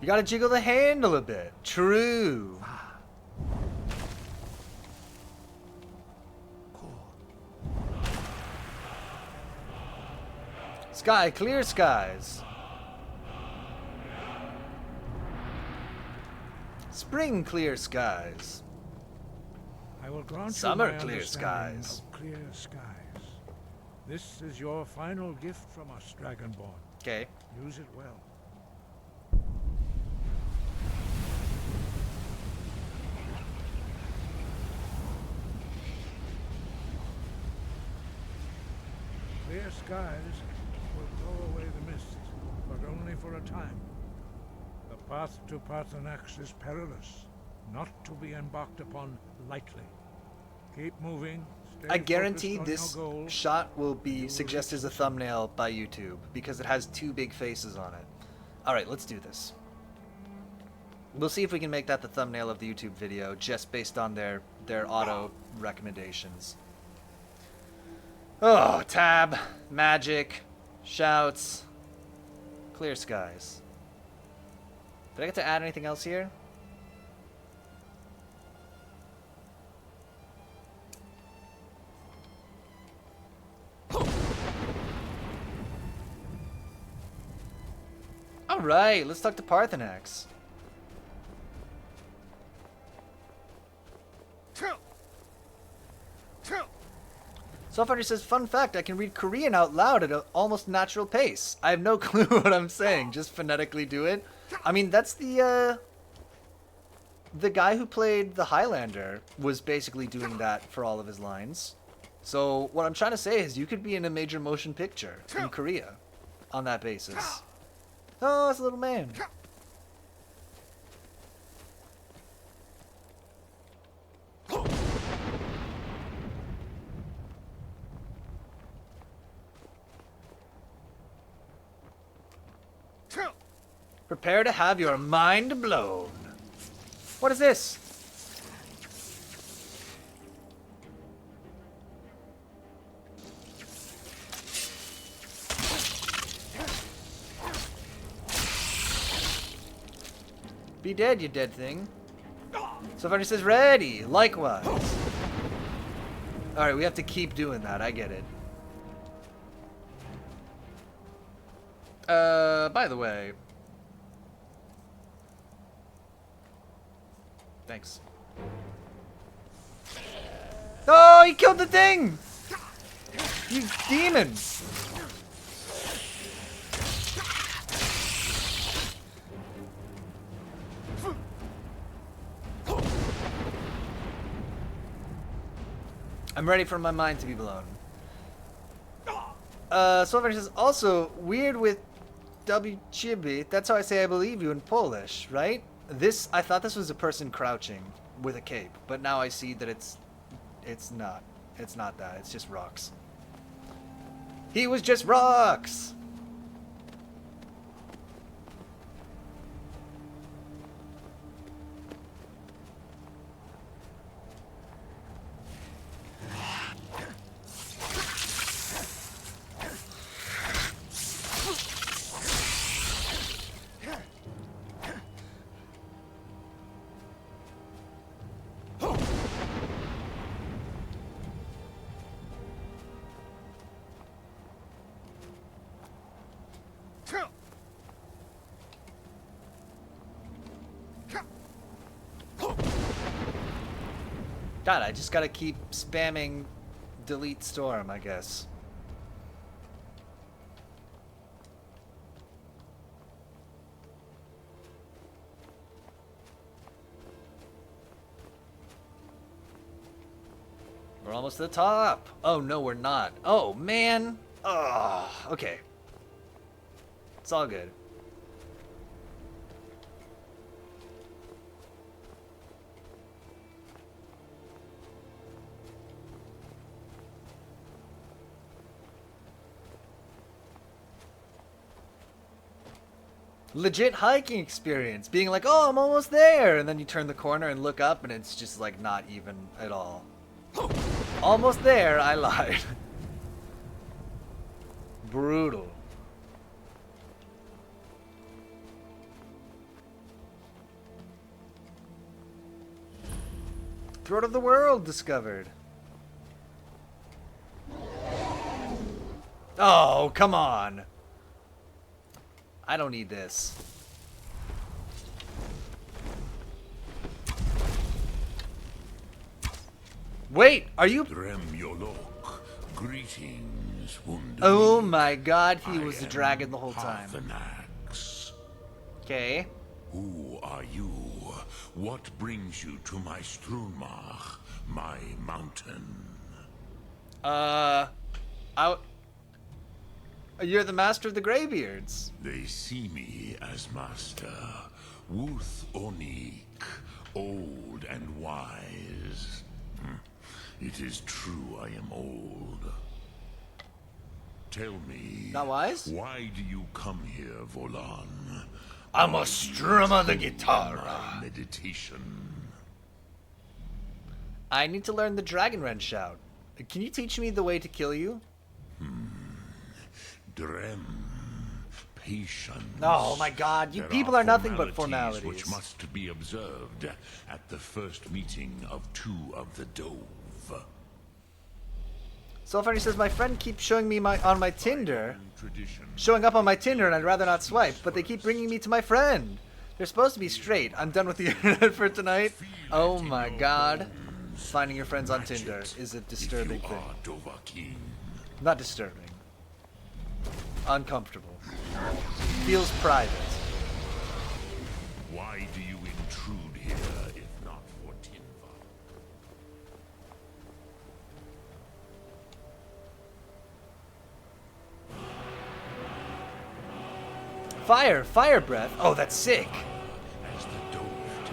You gotta jiggle the handle a bit. True. Sky, clear skies. Spring clear skies.
I will grant
Summer
you my
clear
understanding
skies.
of clear skies. This is your final gift from us, Dragonborn.
Okay.
Use it well. Clear skies will blow away the mist, but only for a time. The path to Parthenax is perilous, not to be embarked upon lightly. Keep moving. Stay
I guarantee
focused on your
this
goal.
shot will be suggested as a thumbnail by YouTube because it has two big faces on it. Alright, let's do this. We'll see if we can make that the thumbnail of the YouTube video just based on their auto recommendations. Oh, tab, magic, shouts, clear skies. Did I get to add anything else here? Alright, let's talk to Parthenax. So far he says, fun fact, I can read Korean out loud at an almost natural pace. I have no clue what I'm saying, just phonetically do it. I mean, that's the guy who played the Highlander was basically doing that for all of his lines. So what I'm trying to say is you could be in a major motion picture in Korea on that basis. Oh, it's a little man. Prepare to have your mind blown. What is this? Be dead, you dead thing. So far he says ready, likewise. Alright, we have to keep doing that, I get it. By the way. Thanks. Oh, he killed the thing! You demon! I'm ready for my mind to be blown. So far he says, also, weird with Chibi. That's how I say I believe you in Polish, right? I thought this was a person crouching with a cape, but now I see that it's not. It's not that. It's just rocks. He was just rocks! God, I just gotta keep spamming delete storm, I guess. We're almost to the top. Oh, no, we're not. Oh, man. Oh, okay. It's all good. Legit hiking experience. Being like, oh, I'm almost there. And then you turn the corner and look up and it's just like not even at all. Almost there. I lied. Brutal. Throat of the world discovered. Oh, come on. I don't need this. Wait, are you...
Greetings, wounded.
Oh my god, he was a dragon the whole time. Okay.
Who are you? What brings you to my Strunmach, my mountain?
You're the master of the Greybeards.
They see me as master. Wuth Onik, old and wise. It is true I am old. Tell me...
Not wise?
Why do you come here, Volan?
I must strum on the guitar.
Meditation.
I need to learn the Dragon Wrench shout. Can you teach me the way to kill you?
Drem. Patience.
Oh my god, you people are nothing but formalities.
Which must be observed at the first meeting of two of the Dove.
So funny says my friend keeps showing me on my Tinder, showing up on my Tinder, and I'd rather not swipe, but they keep bringing me to my friend. They're supposed to be straight. I'm done with the internet for tonight. Oh my god. Finding your friends on Tinder is a disturbing thing. Not disturbing. Uncomfortable. Feels private.
Why do you intrude here if not for Tinva?
Fire breath. Oh, that's sick.
As the Dove do.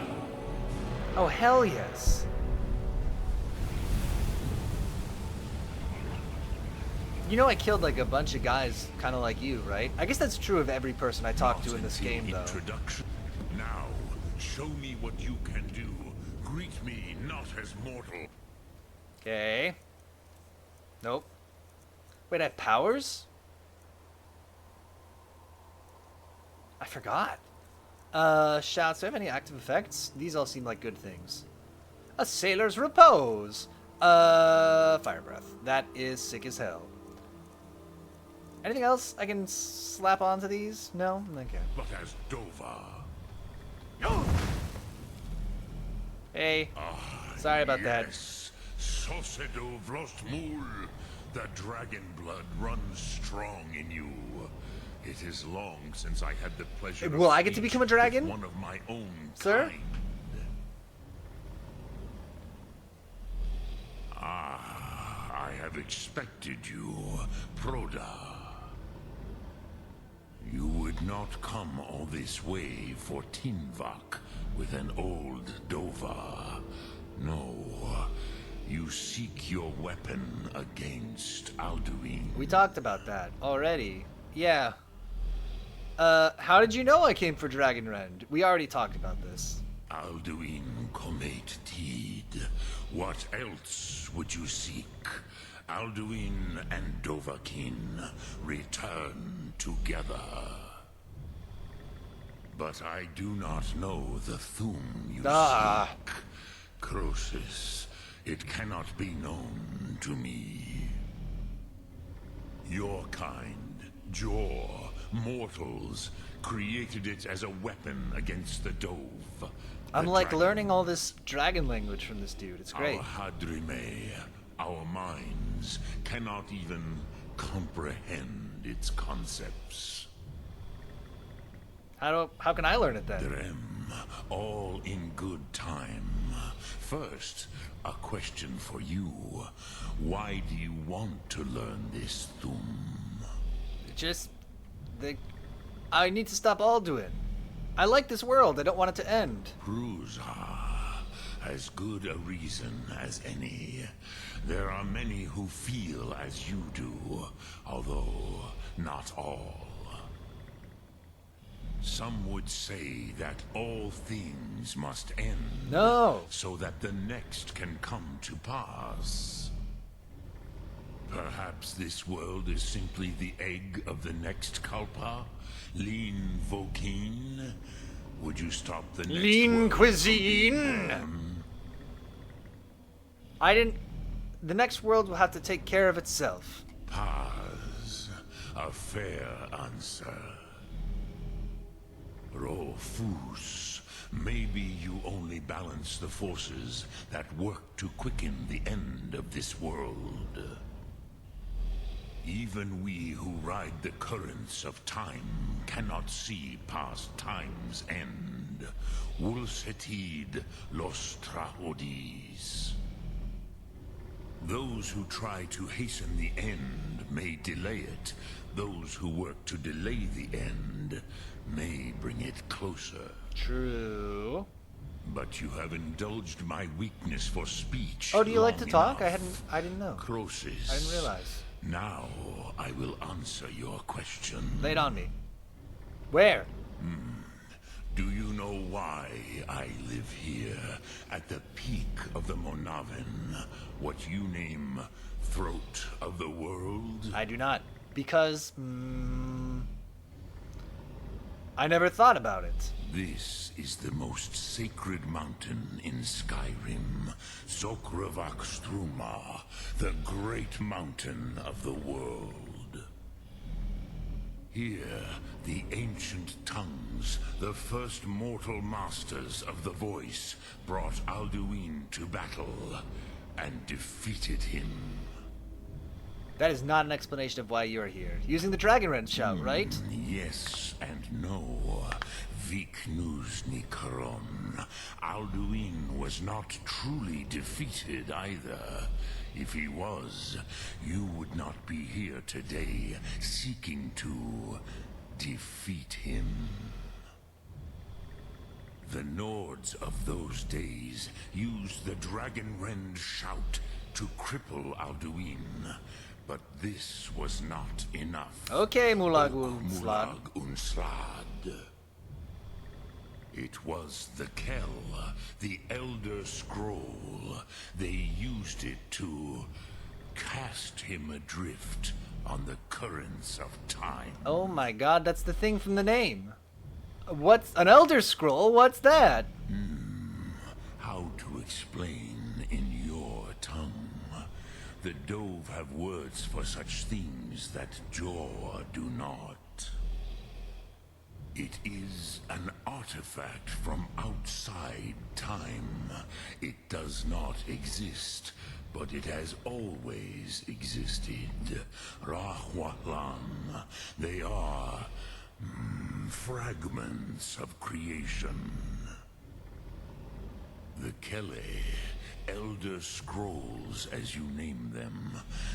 Oh, hell yes. You know I killed like a bunch of guys kind of like you, right? I guess that's true of every person I talk to in this game, though.
Introduction. Now, show me what you can do. Greet me not as mortal.
Okay. Nope. Wait, I have powers? I forgot. Shouts. Do I have any active effects? These all seem like good things. A sailor's repose. Fire breath. That is sick as hell. Anything else I can slap onto these? No? Okay.
But as Dova.
Hey. Sorry about that.
Sosedo Vlastmul. The dragon blood runs strong in you. It is long since I had the pleasure of
Will I get to become a dragon?
one of my own
Sir?
kind. I have expected you, Proda. You would
did not come all this way for Tinvak with an old Dova. No, you seek your weapon against Alduin.
We talked about that already. Yeah. How did you know I came for Dragonrend? We already talked about this.
Alduin Comate Teed. What else would you seek? Alduin and Dovahkiin return together. But I do not know the Thum you seek. Croesus, it cannot be known to me. Your kind, Jor, mortals, created it as a weapon against the Dove.
I'm like learning all this dragon language from this dude. It's great.
Our Hadrime, our minds, cannot even comprehend its concepts.
How can I learn it then?
Drem, all in good time. First, a question for you. Why do you want to learn this Thum?
I need to stop Alduin. I like this world. I don't want it to end.
Kruzha, as good a reason as any. There are many who feel as you do, although not all. Some would say that all things must end.
No.
So that the next can come to pass. Perhaps this world is simply the egg of the next Kalpa? Lean Vokeen? Would you stop the next
Lean
world
cuisine? The next world will have to take care of itself.
Paz. A fair answer. Rofus. Maybe you only balance the forces that work to quicken the end of this world. Even we who ride the currents of time cannot see past time's end. Wulsetid los Trahodis. Those who try to hasten the end may delay it. Those who work to delay the end may bring it closer.
True.
But you have indulged my weakness for speech.
Oh, do you like to talk?
Enough.
I didn't know.
Croesus.
I didn't realize.
Now I will answer your question.
Lay it on me. Where?
Do you know why I live here, at the peak of the Monaven, what you name Throat of the World?
I do not. Because, I never thought about it.
This is the most sacred mountain in Skyrim, Sokravak Struma, the great mountain of the world. Here, the ancient tongues, the first mortal masters of the voice, brought Alduin to battle and defeated him.
That is not an explanation of why you're here. Using the Dragonrend shout, right?
Yes and no. Viknusnikaron. Alduin was not truly defeated either. If he was, you would not be here today, seeking to defeat him. The Nords of those days used the Dragonrend shout to cripple Alduin. But this was not enough.
Okay, Mulag Unslad.
Mulag Unslad. It was the Kell, the Elder Scroll. They used it to cast him adrift on the currents of time.
Oh my god, that's the thing from the name. What's an Elder Scroll? What's that?
How to explain in your tongue? The Dove have words for such things that Jor do not. It is an artifact from outside time. It does not exist, but it has always existed. Rahwalan. They are fragments of creation. The Kele, Elder Scrolls, as you name them,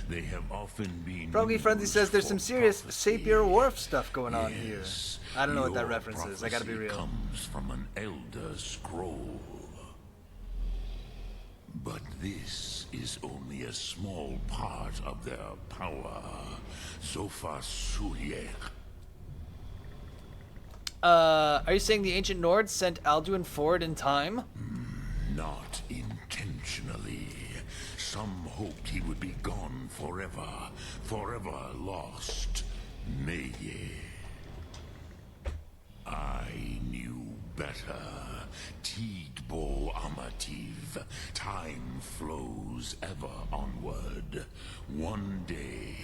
they have often been.
Froggy Frenzy
used
says there's some
for
serious
prophecy.
Sapir Wharf stuff going on here.
Yes,
I don't know what that
your
reference is. I gotta be
prophecy
real.
Comes from an Elder Scroll. But this is only a small part of their power. Zofa Suyek.
Are you saying the ancient Nords sent Alduin forward in time?
Not intentionally. Some hoped he would be gone forever, forever lost. Meye. I knew better. Tidbo Amativ. Time flows ever onward. One day,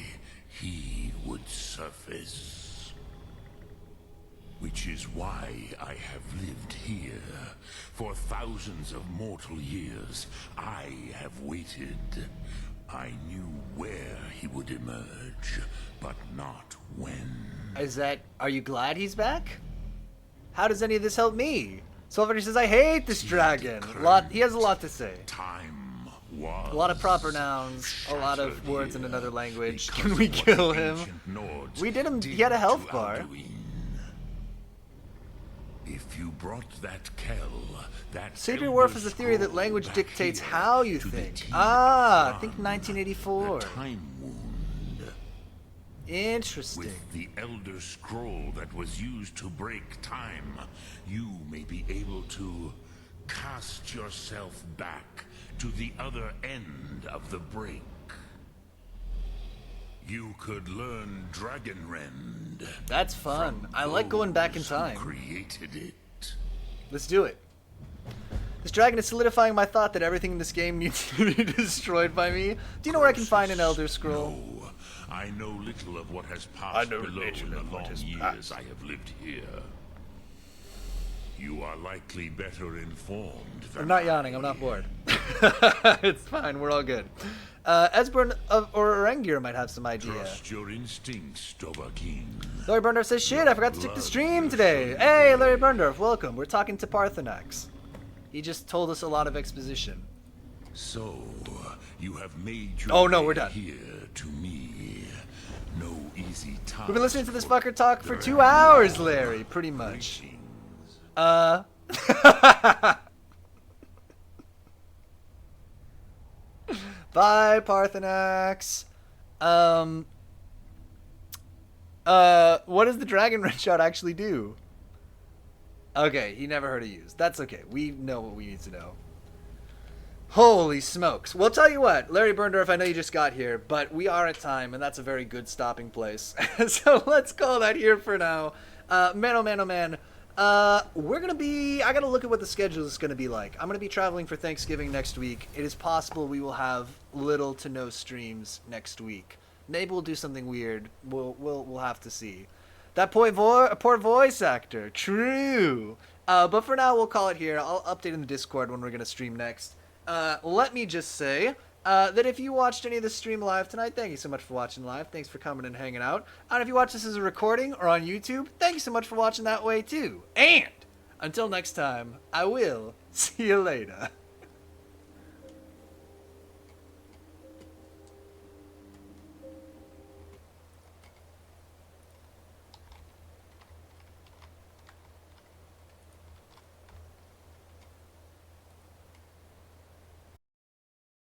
he would surface. Which is why I have lived here. For thousands of mortal years, I have waited. I knew where he would emerge, but not when.
Are you glad he's back? How does any of this help me? Silver says, I hate this dragon. He has a lot to say.
Time was
a lot of proper nouns, a lot of words in another language. Can we kill him? We did him, he had a health bar.
If you brought that Kell, that
Sapir Wharf is the theory that language dictates how you think. Think 1984.
Time wound.
Interesting.
With the Elder Scroll that was used to break time, you may be able to cast yourself back to the other end of the break. You could learn Dragonrend.
That's fun. I like going back in time.
Created it.
Let's do it. This dragon is solidifying my thought that everything in this game needs to be destroyed by me. Do you know where I can find an Elder Scroll?
No, I know little of what has passed below in the long years I have lived here. You are likely better informed than
I'm not yawning. I'm not bored. It's fine. We're all good. Esbern or Orengir might have some idea.
Trust your instincts, Dovahkiin.
Larry Burndorf says, shit, I forgot to check the stream today. Hey, Larry Burndorf, welcome. We're talking to Parthenax. He just told us a lot of exposition.
So, you have made your
we're done.
Here to me. No easy task.
We've been listening to this fucker talk for 2 hours, Larry, pretty much. Bye, Parthenax. What does the Dragon Red Shot actually do? Okay, he never heard it used. That's okay. We know what we need to know. Holy smokes. Well, tell you what, Larry Burndorf, I know you just got here, but we are at time, and that's a very good stopping place. So let's call that here for now. Man, oh man, oh man. We're gonna be, I gotta look at what the schedule is gonna be like. I'm gonna be traveling for Thanksgiving next week. It is possible we will have little to no streams next week. Maybe we'll do something weird. We'll have to see. That poor voice actor. True. But for now, we'll call it here. I'll update in the Discord when we're gonna stream next. Let me just say that if you watched any of the stream live tonight, thank you so much for watching live. Thanks for coming and hanging out. And if you watch this as a recording or on YouTube, thank you so much for watching that way too. And until next time, I will see you later.